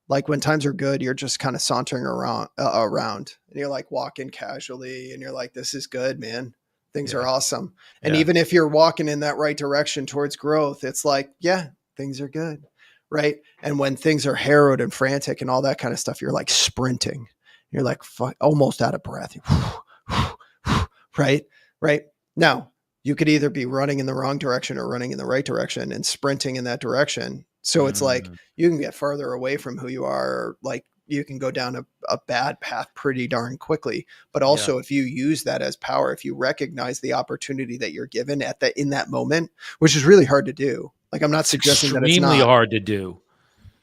Speaker 1: Like when times are good, you're just kind of sauntering around and you're like walking casually and you're like, this is good, man. Things are
Speaker 2: Yeah.
Speaker 1: awesome. And
Speaker 2: Yeah.
Speaker 1: even if you're walking in that right direction towards growth, it's like, yeah, things are good. Right. And when things are harrowed and frantic and all that kind of stuff, you're like sprinting. You're like almost out of breath. Right. Right. Now, you could either be running in the wrong direction or running in the right direction and sprinting in that direction. So it's like
Speaker 2: Mm,
Speaker 1: you can get further away from who you are, or like you can go down a bad path pretty darn quickly. But
Speaker 2: yeah.
Speaker 1: also if you use that as power, if you recognize the opportunity that you're given in that moment, which is really hard to do. Like I'm not
Speaker 2: It's
Speaker 1: suggesting that
Speaker 2: extremely hard to do.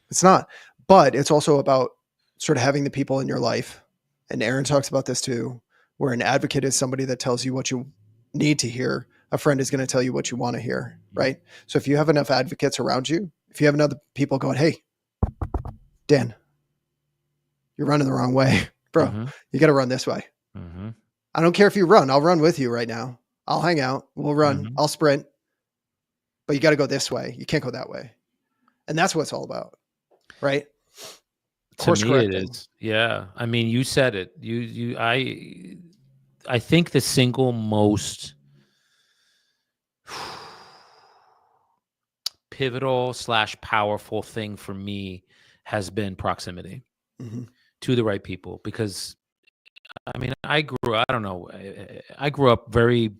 Speaker 1: it's not, but it's also about sort of having the people in your life. And Aaron talks about this too, where an advocate is somebody that tells you what you need to hear. A friend is going to tell you what you want to hear, right? So if you have enough advocates around you, if you have enough people going, hey, Dan, you're running the wrong way, bro.
Speaker 2: Mm-hmm.
Speaker 1: You got to run this way.
Speaker 2: Mm-hmm.
Speaker 1: I don't care if you run. I'll run with you right now. I'll hang out. We'll run.
Speaker 2: Mhm.
Speaker 1: I'll sprint. But you got to go this way. You can't go that way. And that's what it's all about, right?
Speaker 2: To
Speaker 1: Course
Speaker 2: me, it
Speaker 1: correcting.
Speaker 2: is. Yeah. I mean, you said it. I think the single most pivotal / powerful thing for me has been proximity
Speaker 1: Mhm.
Speaker 2: to the right people. Because I mean, I don't know, I grew up very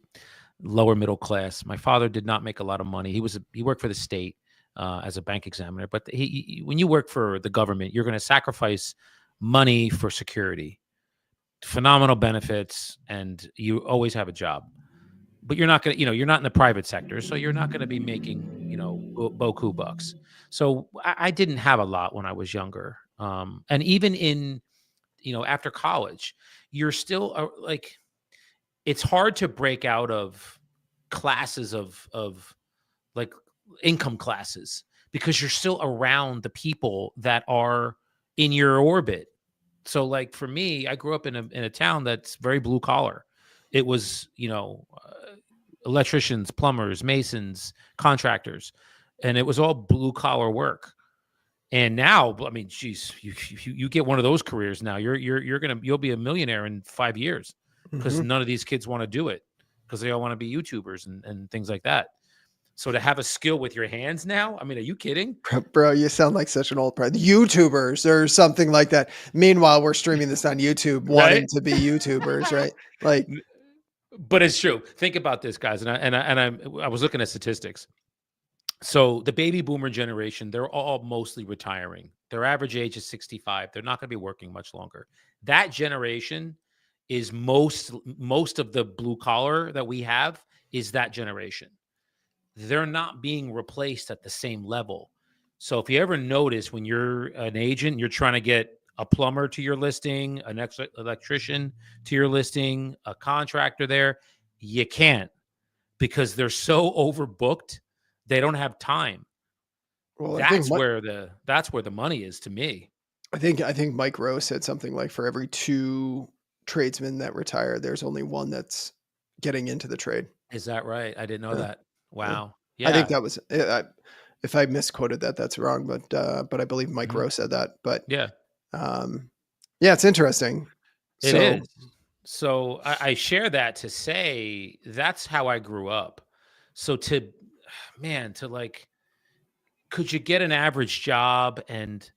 Speaker 2: lower middle class. My father did not make a lot of money. He worked for the state as a bank examiner. But when you work for the government, you're going to sacrifice money for security, phenomenal benefits, and you always have a job. But you're not going to, you're not in the private sector, so you're not going to be making, boku bucks. So I didn't have a lot when I was younger. And even in, after college, you're still like, it's hard to break out of classes of like income classes because you're still around the people that are in your orbit. So like for me, I grew up in a town that's very blue collar. It was, electricians, plumbers, masons, contractors, and it was all blue collar work. And now, I mean, geez, you get one of those careers now. You'll be a millionaire in 5 years because
Speaker 1: Mhm.
Speaker 2: none of these kids want to do it because they all want to be YouTubers and things like that. So to have a skill with your hands now, I mean, are you kidding?
Speaker 1: Bro, you sound like such an old YouTubers or something like that. Meanwhile, we're streaming this on YouTube,
Speaker 2: Right?
Speaker 1: wanting to be YouTubers, right? Like,
Speaker 2: But it's true. Think about this, guys. I was looking at statistics. So the baby boomer generation, they're all mostly retiring. Their average age is 65. They're not going to be working much longer. That generation is most of the blue collar that we have is that generation. They're not being replaced at the same level. So if you ever notice when you're an agent, you're trying to get a plumber to your listing, an electrician to your listing, a contractor there, you can't because they're so overbooked, they don't have time.
Speaker 1: well,
Speaker 2: That's where the money is to me.
Speaker 1: I think Mike Rowe said something like for every 2 tradesmen that retire, there's only one that's getting into the trade.
Speaker 2: Is that right? I didn't know
Speaker 1: Yeah,
Speaker 2: that.
Speaker 1: yeah.
Speaker 2: Wow.
Speaker 1: I think
Speaker 2: Yeah.
Speaker 1: that was if I misquoted that, that's wrong, but I believe Mike
Speaker 2: Mhm.
Speaker 1: Rowe said that. But
Speaker 2: Yeah.
Speaker 1: um, yeah, it's interesting.
Speaker 2: It
Speaker 1: So
Speaker 2: is. So I share that to say that's how I grew up. So to like, could you get an average job and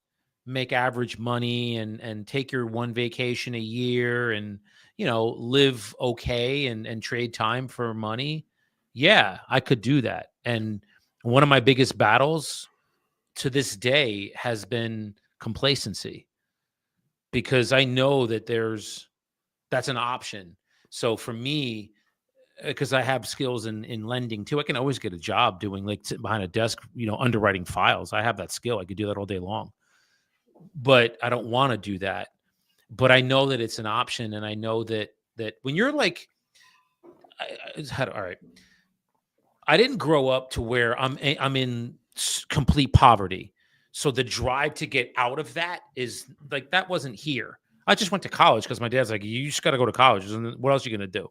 Speaker 2: make average money and take your one vacation a year and live okay and trade time for money? Yeah, I could do that. And one of my biggest battles to this day has been complacency because I know that that's an option. So for me, because I have skills in lending too, I can always get a job doing like sitting behind a desk, underwriting files. I have that skill. I could do that all day long, but I don't want to do that. But I know that it's an option, and I know that when you're like, all right, I didn't grow up to where I'm in complete poverty. So the drive to get out of that is like that wasn't here. I just went to college because my dad's like, you just got to go to college. And what else are you gonna do?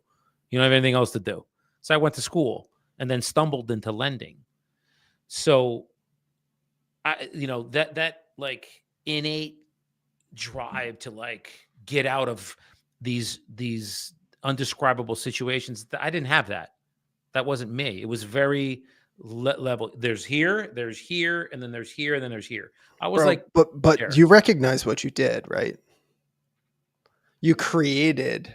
Speaker 2: You don't have anything else to do. So I went to school and then stumbled into lending. So that like innate drive to like get out of these undescribable situations. I didn't have that. That wasn't me. It was very level. There's here, and then there's here, and then there's here. I was
Speaker 1: bro,
Speaker 2: like,
Speaker 1: but
Speaker 2: there.
Speaker 1: you recognize what you did, right? You created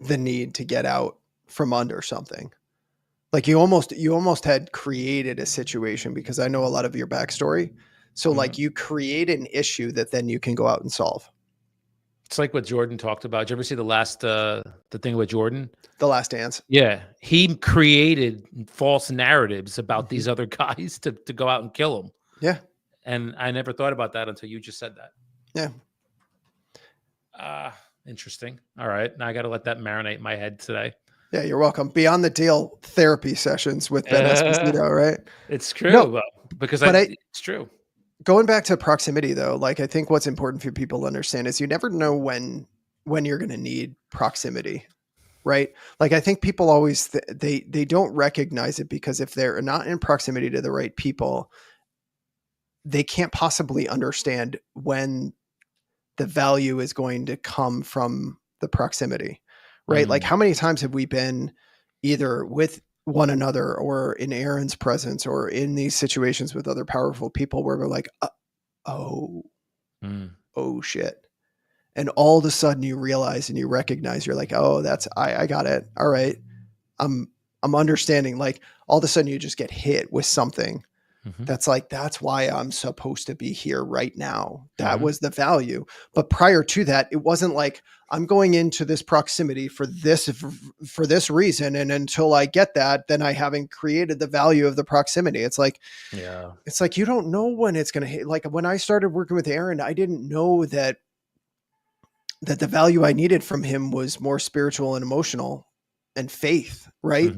Speaker 1: the need to get out from under something. Like you almost had created a situation because I know a lot of your backstory. So
Speaker 2: Mhm.
Speaker 1: like you create an issue that then you can go out and solve.
Speaker 2: It's like what Jordan talked about. Did you ever see the thing with Jordan?
Speaker 1: The Last Dance.
Speaker 2: Yeah, he created false narratives about
Speaker 1: Mhm.
Speaker 2: these other guys to go out and kill them.
Speaker 1: Yeah.
Speaker 2: And I never thought about that until you just said that.
Speaker 1: Yeah.
Speaker 2: Interesting. All right, now I got to let that marinate in my head today.
Speaker 1: Yeah, you're welcome. Beyond the Deal therapy sessions with Ben
Speaker 2: Uh,
Speaker 1: Esposito, right?
Speaker 2: it's
Speaker 1: No,
Speaker 2: true because
Speaker 1: but
Speaker 2: it's true.
Speaker 1: going back to proximity though, like I think what's important for people to understand is you never know when you're going to need proximity, right? Like I think people always they don't recognize it because if they're not in proximity to the right people, they can't possibly understand when the value is going to come from the proximity, right? Like how many times have we been either with one another or in Aaron's presence or in these situations with other powerful people where we're like, oh, oh shit. And all of a sudden you realize and you recognize, you're like, oh, that's, I got it. All right. I'm understanding. Like all of a sudden you just get hit with something that's like, that's why I'm supposed to be here right now. That was the value. But prior to that, it wasn't like I'm going into this proximity for this reason. And until I get that, then I haven't created the value of the proximity. It's like, it's like, you don't know when it's going to hit. Like when I started working with Aaron, I didn't know that the value I needed from him was more spiritual and emotional and faith. Right.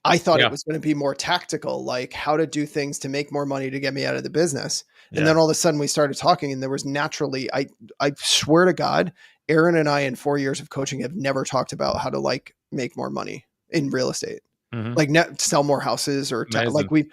Speaker 1: I thought it was going to be more tactical, like how to do things to make more money to get me out of the business. And then all of a sudden we started talking and there was naturally, I swear to God, Aaron and I in 4 years of coaching have never talked about how to like make more money in real estate, like sell more houses or like we've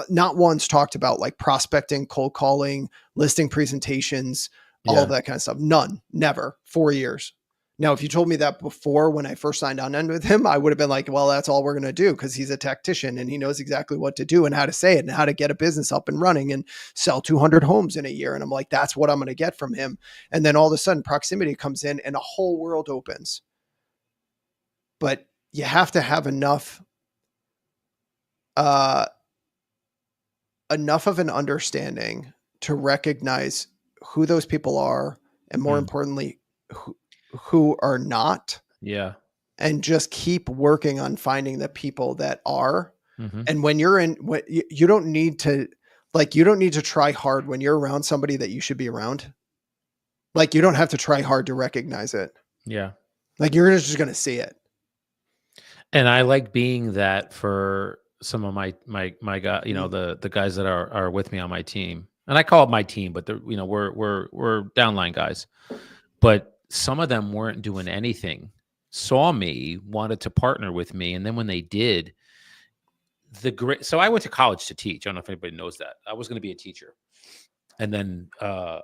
Speaker 1: not once talked about like prospecting, cold calling, listing presentations, all of that kind of stuff. None, never. 4 years. Now, if you told me that before when I first signed on with him, I would have been like, well, that's all we're going to do because he's a tactician and he knows exactly what to do and how to say it and how to get a business up and running and sell 200 homes in a year. And I'm like, that's what I'm going to get from him. And then all of a sudden proximity comes in and a whole world opens. But you have to have enough of an understanding to recognize who those people are and more importantly, who are not. And just keep working on finding the people that are. And when you're in, you don't need to try hard when you're around somebody that you should be around. Like you don't have to try hard to recognize it. Like you're just going to see it.
Speaker 2: And I like being that for some of my guys, the guys that are with me on my team. And I call it my team, but we're downline guys. But some of them weren't doing anything, saw me, wanted to partner with me. And then when they did, so I went to college to teach. I don't know if anybody knows that. I was going to be a teacher. And then a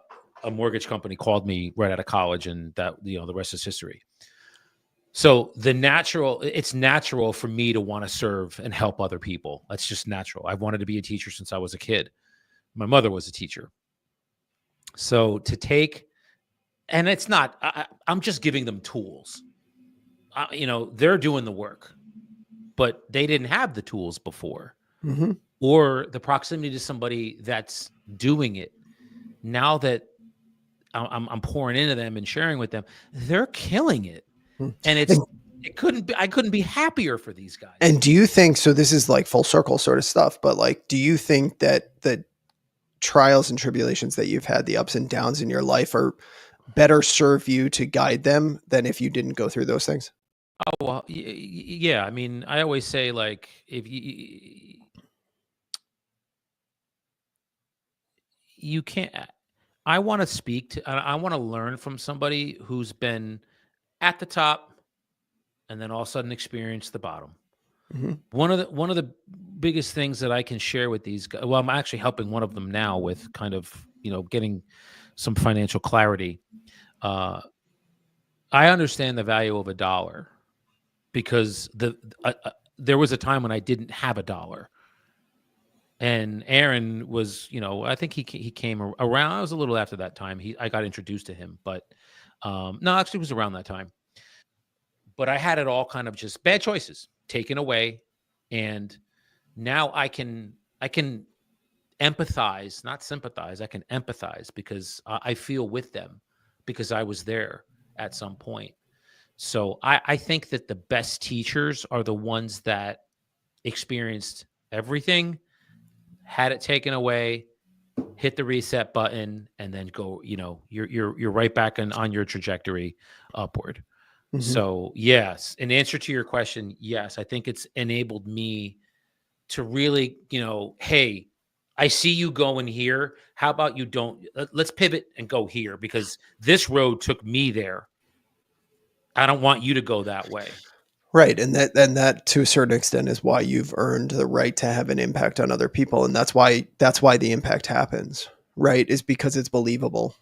Speaker 2: mortgage company called me right out of college and that, the rest is history. So it's natural for me to want to serve and help other people. That's just natural. I've wanted to be a teacher since I was a kid. My mother was a teacher. So to take, and it's not, I'm just giving them tools. They're doing the work, but they didn't have the tools before or the proximity to somebody that's doing it. Now that I'm pouring into them and sharing with them, they're killing it. And I couldn't be happier for these guys.
Speaker 1: And do you think, so this is like full circle sort of stuff, but like, do you think that the trials and tribulations that you've had, the ups and downs in your life are better serve you to guide them than if you didn't go through those things?
Speaker 2: Oh, well, yeah. I mean, I always say like, if you can't, I want to learn from somebody who's been at the top and then all of a sudden experience the bottom. One of the biggest things that I can share with these guys, well, I'm actually helping one of them now with kind of, getting some financial clarity. I understand the value of $1 because there was a time when I didn't have $1. And Aaron was, I think he came around. I was a little after that time. I got introduced to him, but no, actually it was around that time. But I had it all kind of just bad choices taken away. And now I can empathize, not sympathize. I can empathize because I feel with them because I was there at some point. So I think that the best teachers are the ones that experienced everything, had it taken away, hit the reset button, and then go, you're right back on your trajectory upward. So yes, in answer to your question, yes, I think it's enabled me to really, hey, I see you going here. How about you don't? Let's pivot and go here because this road took me there. I don't want you to go that way.
Speaker 1: Right. And that to a certain extent is why you've earned the right to have an impact on other people. And that's why the impact happens, right? Is because it's believable.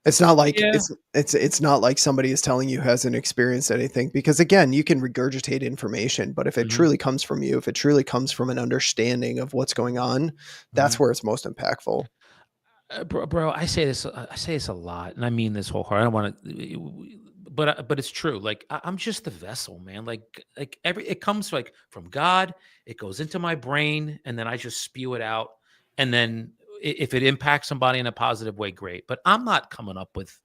Speaker 1: It's not like
Speaker 2: Yeah.
Speaker 1: it's not like somebody is telling you who hasn't experienced anything, because again, you can regurgitate information, but if it
Speaker 2: Mhm.
Speaker 1: truly comes from you, if it truly comes from an understanding of what's going on, that's where it's most impactful.
Speaker 2: Bro, I say this a lot, and I mean this wholeheartedly. I don't want to, but it's true. Like I'm just the vessel, man. Like it comes like from God. It goes into my brain, and then I just spew it out. And then if it impacts somebody in a positive way, great. But I'm not coming up with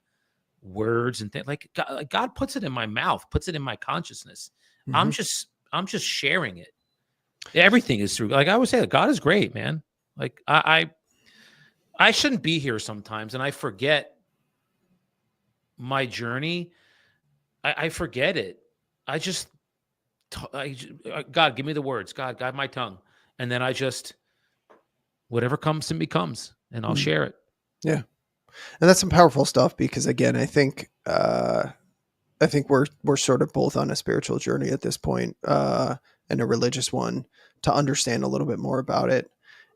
Speaker 2: words and things like God puts it in my mouth, puts it in my consciousness. I'm
Speaker 1: Mhm.
Speaker 2: just sharing it. Everything is through. Like I always say, God is great, man. Like I shouldn't be here sometimes, and I forget my journey. I forget it. I just, God, give me the words. God, guide my tongue, and then I just whatever comes to me comes, and I'll
Speaker 1: Mm.
Speaker 2: share it.
Speaker 1: Yeah. And that's some powerful stuff, because again, I think we're sort of both on a spiritual journey at this point, and a religious one, to understand a little bit more about it.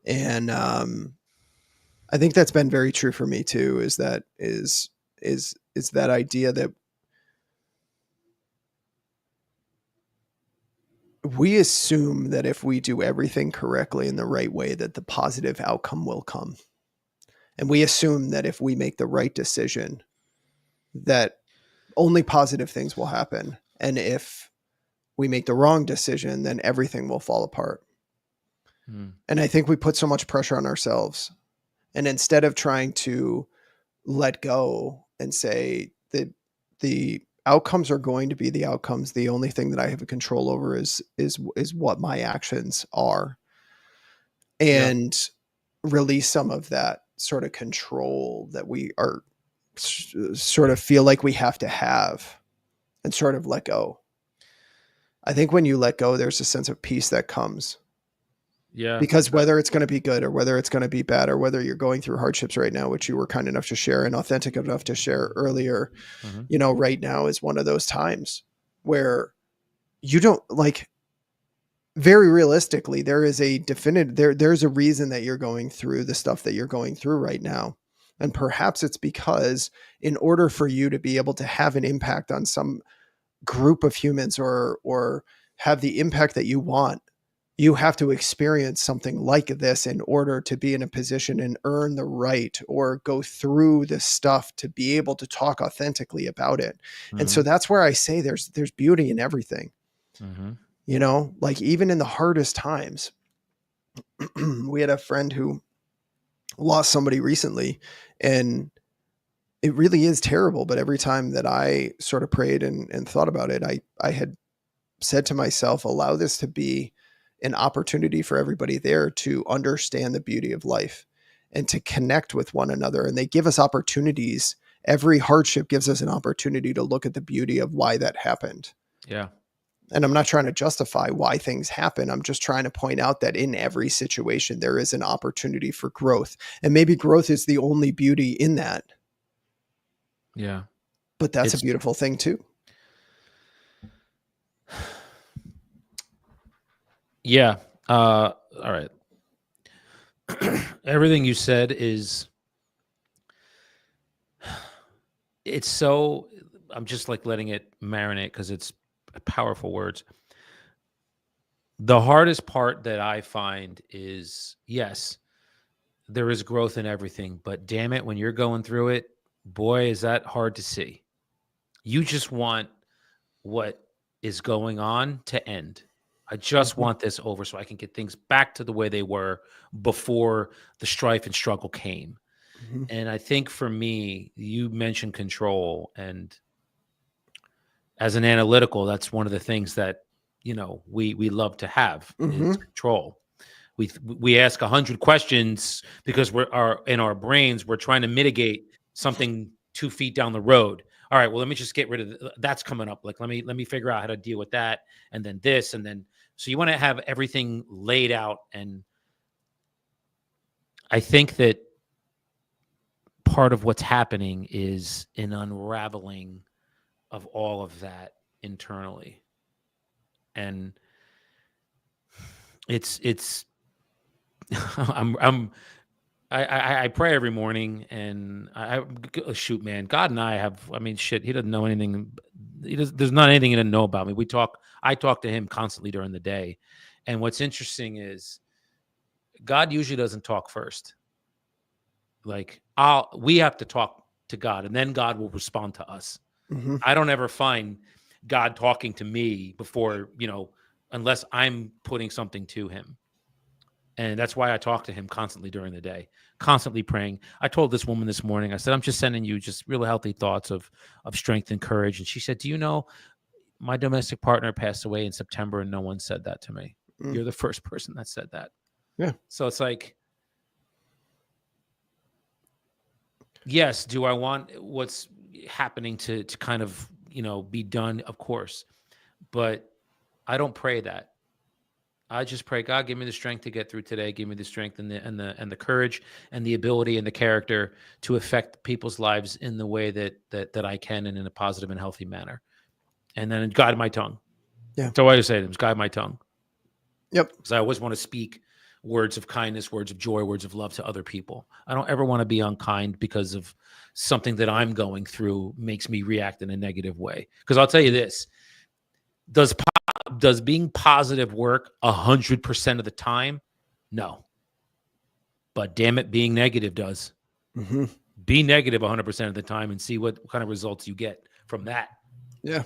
Speaker 1: And I think that's been very true for me too. Is that idea that we assume that if we do everything correctly in the right way, that the positive outcome will come, and we assume that if we make the right decision, that only positive things will happen, and if we make the wrong decision, then everything will fall apart.
Speaker 2: Mm.
Speaker 1: And I think we put so much pressure on ourselves. And instead of trying to let go and say that the outcomes are going to be the outcomes, the only thing that I have a control over is what my actions are,
Speaker 2: Yeah,
Speaker 1: and release some of that sort of control that we are sort of feel like we have to have, and sort of let go. I think when you let go, there's a sense of peace that comes,
Speaker 2: yeah.
Speaker 1: because whether it's going to be good or whether it's going to be bad, or whether you're going through hardships right now, which you were kind enough to share and authentic enough to share earlier,
Speaker 2: Mm-hmm.
Speaker 1: right now is one of those times where you don't, like, very realistically, there is a definite, there's a reason that you're going through the stuff that you're going through right now. And perhaps it's because in order for you to be able to have an impact on some group of humans, or have the impact that you want, you have to experience something like this in order to be in a position and earn the right, or go through this stuff to be able to talk authentically about it. And
Speaker 2: Mm-hmm.
Speaker 1: so that's where I say there's beauty in everything.
Speaker 2: Mm-hmm.
Speaker 1: Like even in the hardest times, we had a friend who lost somebody recently, and it really is terrible. But every time that I sort of prayed and thought about it, I had said to myself, allow this to be an opportunity for everybody there to understand the beauty of life and to connect with one another. And they give us opportunities. Every hardship gives us an opportunity to look at the beauty of why that happened.
Speaker 2: Yeah.
Speaker 1: And I'm not trying to justify why things happen. I'm just trying to point out that in every situation, there is an opportunity for growth. And maybe growth is the only beauty in that.
Speaker 2: Yeah.
Speaker 1: But that's a
Speaker 2: It's
Speaker 1: beautiful thing too.
Speaker 2: yeah. All right. Everything you said it's so I'm just like letting it marinate because it's powerful words. The hardest part that I find is yes, there is growth in everything, but damn it, when you're going through it, boy, is that hard to see. You just want what is going on to end. I just
Speaker 1: Mhm.
Speaker 2: want this over so I can get things back to the way they were before the strife and struggle came.
Speaker 1: Mhm.
Speaker 2: And I think for me, you mentioned control. And as an analytical, that's one of the things that, we love to have is
Speaker 1: Mhm.
Speaker 2: control. We ask 100 questions because in our brains we're trying to mitigate something 2 feet down the road. All right, well, let me just get rid of that's coming up. Like let me figure out how to deal with that, and then this, and then so you want to have everything laid out. And I think that part of what's happening is an unraveling of all of that internally. And it's I pray every morning, and shoot, man, God and I have, I mean, shit, he doesn't know anything. There's not anything he doesn't know about me. I talk to him constantly during the day. And what's interesting is God usually doesn't talk first. Like we have to talk to God, and then God will respond to us.
Speaker 1: Mm-hmm.
Speaker 2: I don't ever find God talking to me before, unless I'm putting something to him. And that's why I talk to him constantly during the day, constantly praying. I told this woman this morning, I said, I'm just sending you just real healthy thoughts of strength and courage. And she said, do you know my domestic partner passed away in September and no one said that to me?
Speaker 1: Mm.
Speaker 2: You're the first person that said that.
Speaker 1: Yeah.
Speaker 2: So it's like, yes, do I want what's happening to kind of, be done? Of course. But I don't pray that. I just pray, God, give me the strength to get through today. Give me the strength and the courage and the ability and the character to affect people's lives in the way that I can, and in a positive and healthy manner. And then guide my tongue.
Speaker 1: Yeah.
Speaker 2: So I always say to them, guide my tongue.
Speaker 1: Yep.
Speaker 2: Because I always want to speak words of kindness, words of joy, words of love to other people. I don't ever want to be unkind because of something that I'm going through makes me react in a negative way. Because I'll tell you this, does being positive work 100% of the time? No. But damn it, being negative does.
Speaker 1: Mm-hmm.
Speaker 2: Be negative 100% of the time and see what kind of results you get from that.
Speaker 1: Yeah.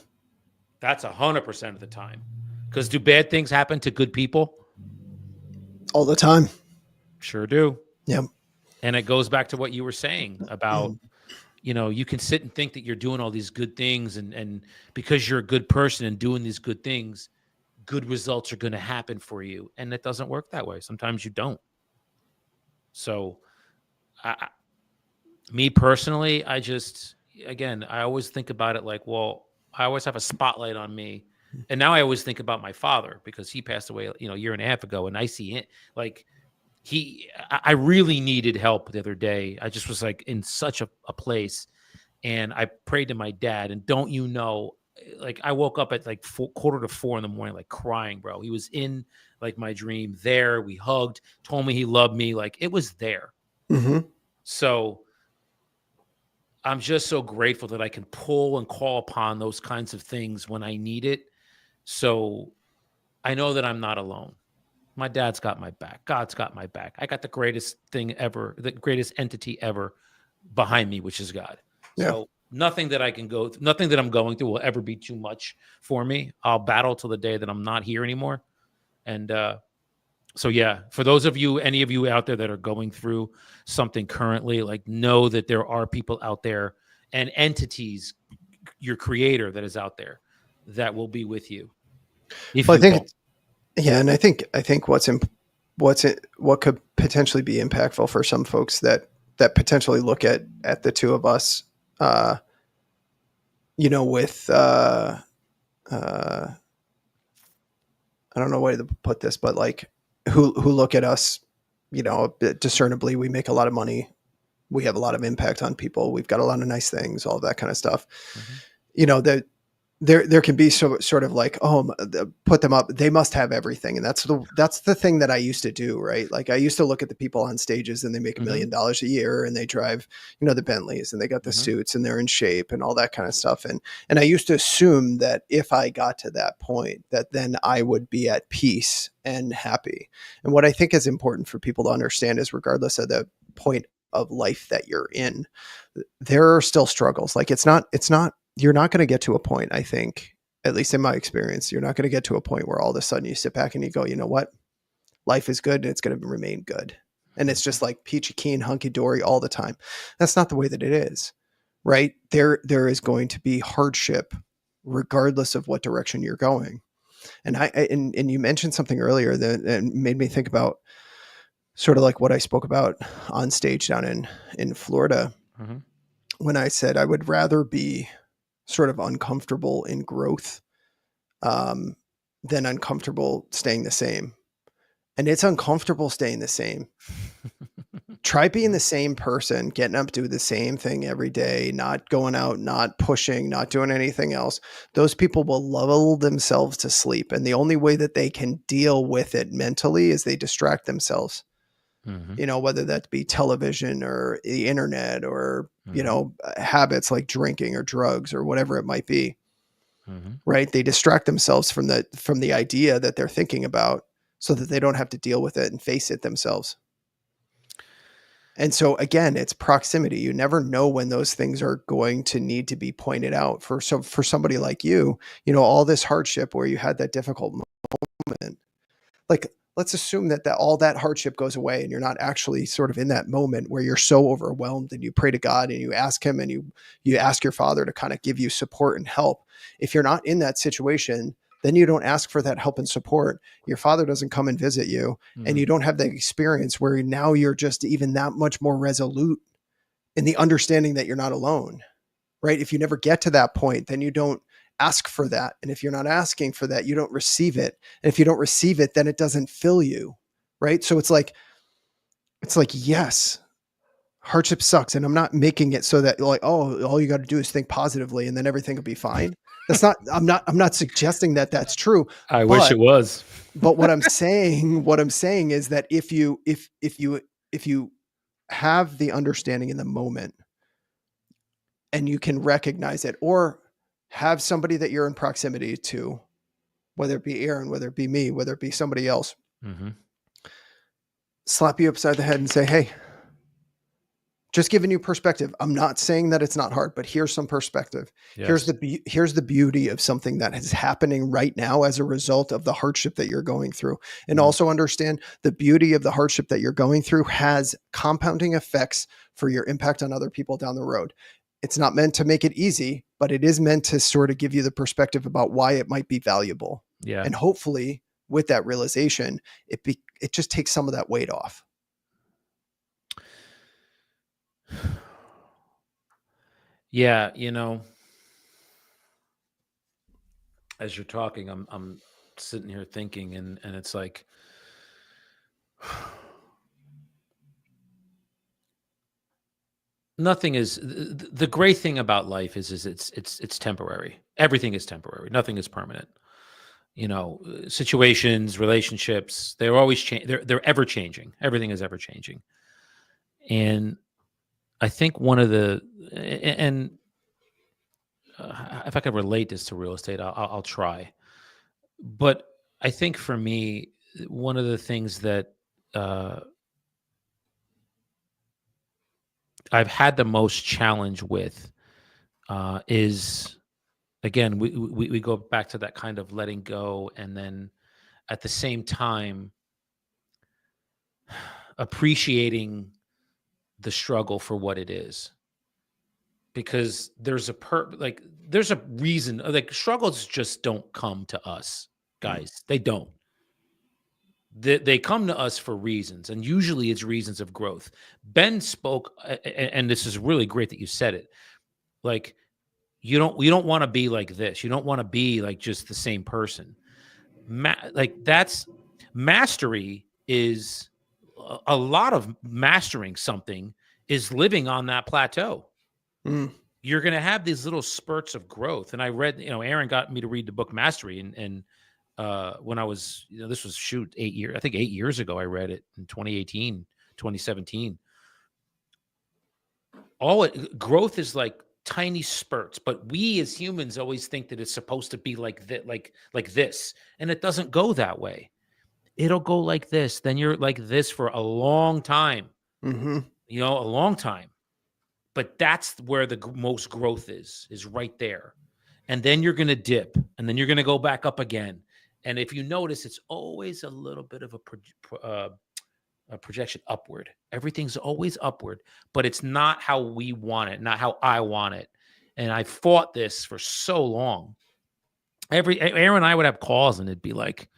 Speaker 2: That's 100% of the time. Because do bad things happen to good people?
Speaker 1: All the time.
Speaker 2: Sure do.
Speaker 1: Yep.
Speaker 2: And it goes back to what you were saying about, you can sit and think that you're doing all these good things, and because you're a good person and doing these good things, good results are going to happen for you. And it doesn't work that way. Sometimes you don't. So me personally, I always think about it like, well, I always have a spotlight on me. And now I always think about my father, because he passed away, a year and a half ago. And I see it like I really needed help the other day. I just was like in such a place, and I prayed to my dad. And don't you know, like I woke up at like 3:45 in the morning, like crying, bro. He was in like my dream there. We hugged, told me he loved me. Like it was there.
Speaker 1: Mm-hmm.
Speaker 2: So I'm just so grateful that I can pull and call upon those kinds of things when I need it. So I know that I'm not alone. My dad's got my back. God's got my back. I got the greatest thing ever, the greatest entity ever behind me, which is God.
Speaker 1: Yeah.
Speaker 2: So nothing that I'm going through will ever be too much for me. I'll battle till the day that I'm not here anymore. And so, yeah, for those of you, any of you out there that are going through something currently, like know that there are people out there and entities, your creator that is out there that will be with you.
Speaker 1: Well, I think, and I think what could potentially be impactful for some folks that potentially look at the two of us, with, I don't know way to put this, but like who look at us, discernibly, we make a lot of money. We have a lot of impact on people. We've got a lot of nice things, all that kind of stuff. Mm-hmm. That there can be sort of like, put them up. They must have everything. And that's the thing that I used to do, right? Like I used to look at the people on stages and they make $1 million a year and they drive, the Bentleys and they got the suits and they're in shape and all that kind of stuff. And I used to assume that if I got to that point, that then I would be at peace and happy. And what I think is important for people to understand is regardless of the point of life that you're in, there are still struggles. Like it's not, you're not going to get to a point, I think, at least in my experience, you're not going to get to a point where all of a sudden you sit back and you go, you know what? Life is good and it's going to remain good. And it's just like peachy keen, hunky dory all the time. That's not the way that it is, right? There is going to be hardship regardless of what direction you're going. And and you mentioned something earlier that made me think about sort of like what I spoke about on stage down in Florida, when I said I would rather be sort of uncomfortable in growth than uncomfortable staying the same. And it's uncomfortable staying the same. try being the same person, getting up, doing the same thing every day, not going out, not pushing, not doing anything else. Those people will lull themselves to sleep. And the only way that they can deal with it mentally is they distract themselves. Whether that be television or the internet or, habits like drinking or drugs or whatever it might be. Right. They distract themselves from the idea that they're thinking about so that they don't have to deal with it and face it themselves. And so again, it's proximity. You never know when those things are going to need to be pointed out. For somebody like you, all this hardship where you had that difficult moment, like, let's assume that all that hardship goes away and you're not actually sort of in that moment where you're so overwhelmed, and you pray to God and you ask him and you ask your Father to kind of give you support and help. If you're not in that situation, then you don't ask for that help and support. Your Father doesn't come and visit you, and you don't have that experience where now you're just even that much more resolute in the understanding that you're not alone, right? If you never get to that point, then you don't ask for that. And if you're not asking for that, you don't receive it. And if you don't receive it, then it doesn't fill you, right? So it's like, yes, hardship sucks. And I'm not making it so that like, oh, all you got to do is think positively and then everything will be fine. That's not, I'm not suggesting that that's true.
Speaker 2: I wish it was.
Speaker 1: But what I'm saying is that if you have the understanding in the moment and you can recognize it, or have somebody that you're in proximity to, whether it be Aaron, whether it be me, whether it be somebody else, slap you upside the head and say, hey, just giving you perspective. I'm not saying that it's not hard, but here's some perspective. Yes. Here's the beauty of something that is happening right now as a result of the hardship that you're going through. And also understand the beauty of the hardship that you're going through has compounding effects for your impact on other people down the road. It's not meant to make it easy, but it is meant to sort of give you the perspective about why it might be valuable. Yeah. And hopefully with that realization, it just takes some of that weight off.
Speaker 2: Yeah, as you're talking, I'm sitting here thinking, and it's like, nothing is, the great thing about life is it's temporary. Everything is temporary. Nothing is permanent. Situations, relationships, they're always they're ever changing. Everything is ever changing. And I think one of the, if I could relate this to real estate, I'll try. But I think for me, one of the things that I've had the most challenge with is, again, we go back to that kind of letting go, and then at the same time appreciating the struggle for what it is. Because there's a reason, like, struggles just don't come to us, guys. They don't. They come to us for reasons, and usually it's reasons of growth. Ben spoke, and this is really great that you said it. Like, you don't want to be like this. You don't want to be like just the same person. That's mastery. Is a lot of mastering something is living on that plateau. You're going to have these little spurts of growth. And I read, Aaron got me to read the book Mastery. And when I was, this was 8 years ago, I read it in 2018, 2017. Growth is like tiny spurts, but we as humans always think that it's supposed to be like that, like this. And it doesn't go that way. It'll go like this. Then you're like this for a long time, a long time. But that's where the most growth is right there. And then you're going to dip, and then you're going to go back up again. And if you notice, it's always a little bit of a projection upward. Everything's always upward, but it's not how we want it, not how I want it. And I fought this for so long. Aaron and I would have calls, and it'd be like,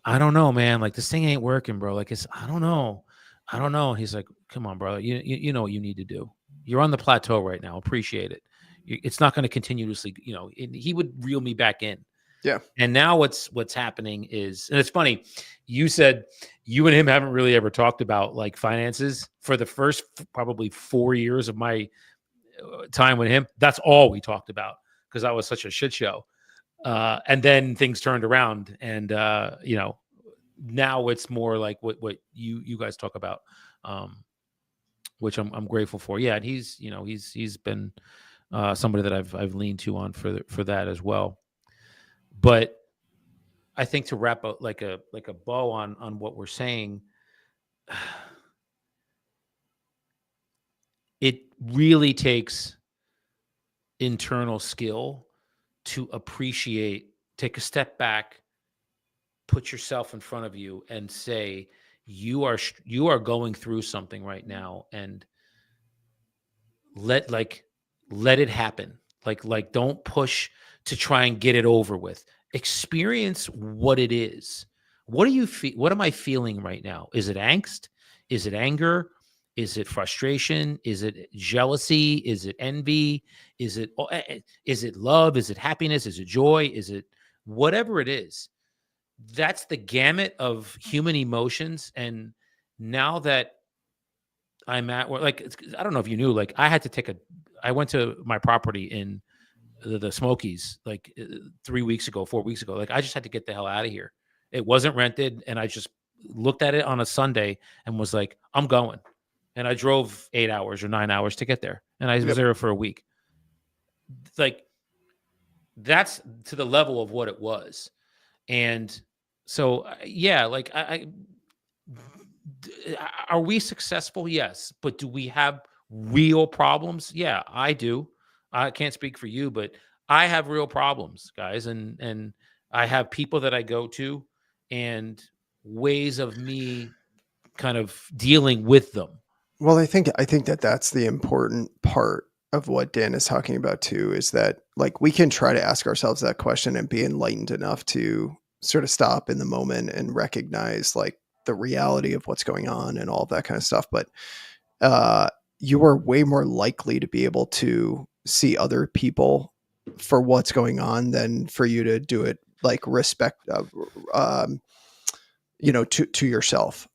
Speaker 2: I don't know, man. Like, this thing ain't working, bro. Like, I don't know. And he's like, come on, bro. You know what you need to do. You're on the plateau right now. Appreciate it. It's not going to continuously, and he would reel me back in.
Speaker 1: Yeah.
Speaker 2: And now what's happening is, and it's funny, you said you and him haven't really ever talked about like finances for the first probably 4 years of my time with him. That's all we talked about because I was such a shit show. And then things turned around, and now it's more like what you guys talk about, which I'm grateful for. Yeah, and he's been somebody that I've leaned to on for that as well. But I think to wrap up like a bow on what we're saying, it really takes internal skill to appreciate, take a step back, put yourself in front of you and say, you are going through something right now, and let it happen. Like don't push to try and get it over with. Experience what it is. What do you feel? What am I feeling right now? Is it angst? Is it anger? Is it frustration? Is it jealousy? Is it envy? Is it love? Is it happiness? Is it joy? Is it whatever it is? That's the gamut of human emotions. And now that I'm at where, like, I don't know if you knew, like, I went to my property in the Smokies like 3 weeks ago, 4 weeks ago. Like, I just had to get the hell out of here. It wasn't rented. And I just looked at it on a Sunday and was like, I'm going. And I drove 8 hours or 9 hours to get there. And I was there for a week. Like, that's to the level of what it was. And so, yeah, like are we successful? Yes. But do we have real problems? Yeah, I do. I can't speak for you, but I have real problems, guys. And I have people that I go to and ways of me kind of dealing with them.
Speaker 1: Well, I think that that's the important part of what Dan is talking about too, is that like we can try to ask ourselves that question and be enlightened enough to sort of stop in the moment and recognize like the reality of what's going on and all of that kind of stuff. But you are way more likely to be able to see other people for what's going on than for you to do it like respect, to yourself.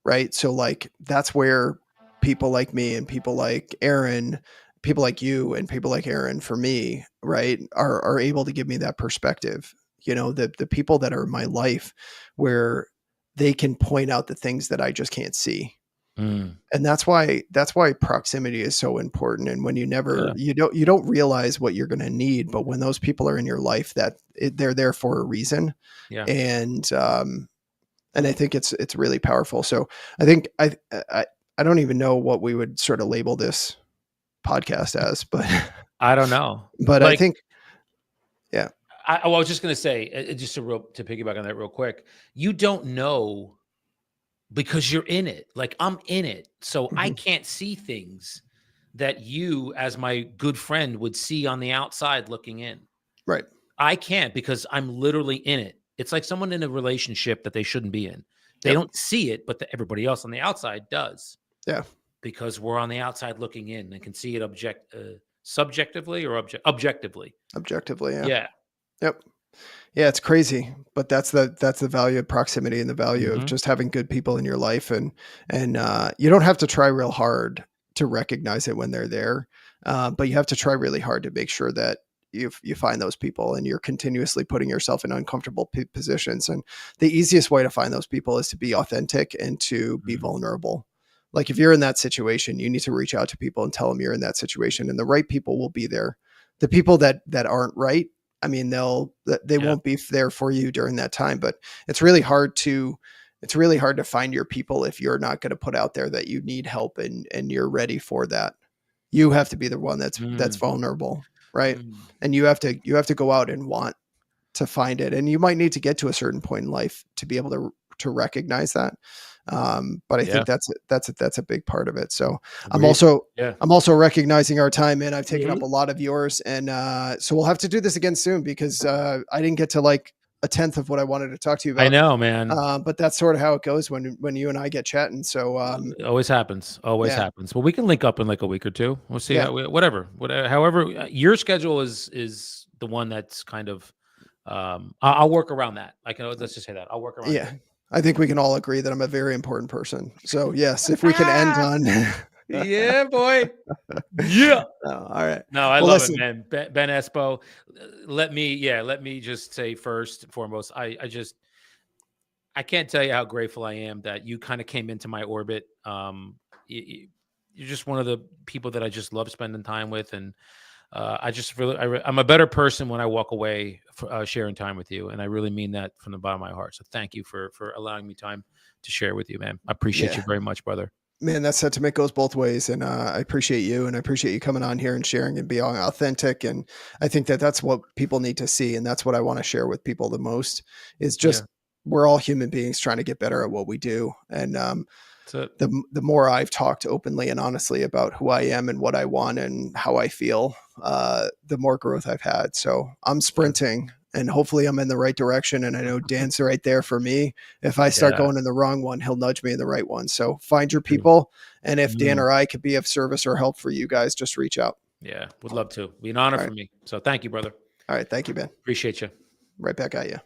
Speaker 1: Right. So like, that's where people like me and people like Aaron, people like you and people like Aaron for me, right, are able to give me that perspective. The people that are in my life where they can point out the things that I just can't see. And that's why proximity is so important. And when you don't realize what you're going to need, but when those people are in your life, they're there for a reason.
Speaker 2: Yeah.
Speaker 1: And I think it's really powerful. So I think I don't even know what we would sort of label this podcast as, but
Speaker 2: I don't know.
Speaker 1: But like, I think, yeah.
Speaker 2: I was just going to say, just to piggyback on that real quick, you don't know because you're in it. Like, I'm in it. So I can't see things that you, as my good friend, would see on the outside looking in.
Speaker 1: Right.
Speaker 2: I can't because I'm literally in it. It's like someone in a relationship that they shouldn't be in. They don't see it, but everybody else on the outside does.
Speaker 1: Yeah.
Speaker 2: Because we're on the outside looking in and can see it subjectively or objectively.
Speaker 1: Objectively, yeah.
Speaker 2: Yeah.
Speaker 1: Yep. Yeah, it's crazy, but that's the value of proximity and the value of just having good people in your life, and you don't have to try real hard to recognize it when they're there, but you have to try really hard to make sure that you find those people and you're continuously putting yourself in uncomfortable positions. And the easiest way to find those people is to be authentic and to be vulnerable. Like, if you're in that situation, you need to reach out to people and tell them you're in that situation, and the right people will be there. The people that aren't right, I mean, they won't be there for you during that time. But it's really hard to find your people if you're not going to put out there that you need help and you're ready for that. You have to be the one that's vulnerable, right? And you have to go out and want to find it. And you might need to get to a certain point in life to be able to recognize that. But I think that's a big part of it. So
Speaker 2: Agreed.
Speaker 1: I'm also recognizing our time, and I've taken up a lot of yours. And, so we'll have to do this again soon because, I didn't get to like a tenth of what I wanted to talk to you about.
Speaker 2: I know, man.
Speaker 1: But that's sort of how it goes when you and I get chatting. So,
Speaker 2: it always happens. Happens. Well, we can link up in like a week or two. We'll see however your schedule is the one that's kind of, I'll work around that. Let's just say that I'll work around
Speaker 1: Yeah.
Speaker 2: it.
Speaker 1: I think we can all agree that I'm a very important person. So yes, if we can end on.
Speaker 2: Yeah, boy. Yeah.
Speaker 1: All right.
Speaker 2: No, I
Speaker 1: Well,
Speaker 2: love it,
Speaker 1: listen.
Speaker 2: man. Ben Espo. Let me just say first and foremost, I can't tell you how grateful I am that you kind of came into my orbit. You're just one of the people that I just love spending time with, and I just I'm a better person when I walk away sharing time with you, and I really mean that from the bottom of my heart. So thank you for allowing me time to share with you, man. I appreciate you
Speaker 1: Yeah.
Speaker 2: very much, brother.
Speaker 1: Man, that sentiment goes both ways, and I appreciate you, and I appreciate you coming on here and sharing and being authentic. And I think that that's what people need to see, and that's what I want to share with people the most. Is just
Speaker 2: Yeah.
Speaker 1: we're all human beings trying to get better at what we do, and
Speaker 2: So
Speaker 1: the more I've talked openly and honestly about who I am and what I want and how I feel, the more growth I've had. So I'm sprinting. And hopefully I'm in the right direction. And I know Dan's right there for me. If I start
Speaker 2: yeah,
Speaker 1: going in the wrong one, he'll nudge me in the right one. So find your
Speaker 2: true.
Speaker 1: people. And if Dan
Speaker 2: Mm.
Speaker 1: or I could be of service or help for you guys, just reach out.
Speaker 2: Yeah, would love to. Be an honor
Speaker 1: All
Speaker 2: for
Speaker 1: right.
Speaker 2: me. So thank you, brother.
Speaker 1: All right. Thank you, Ben.
Speaker 2: Appreciate you.
Speaker 1: Right back at you.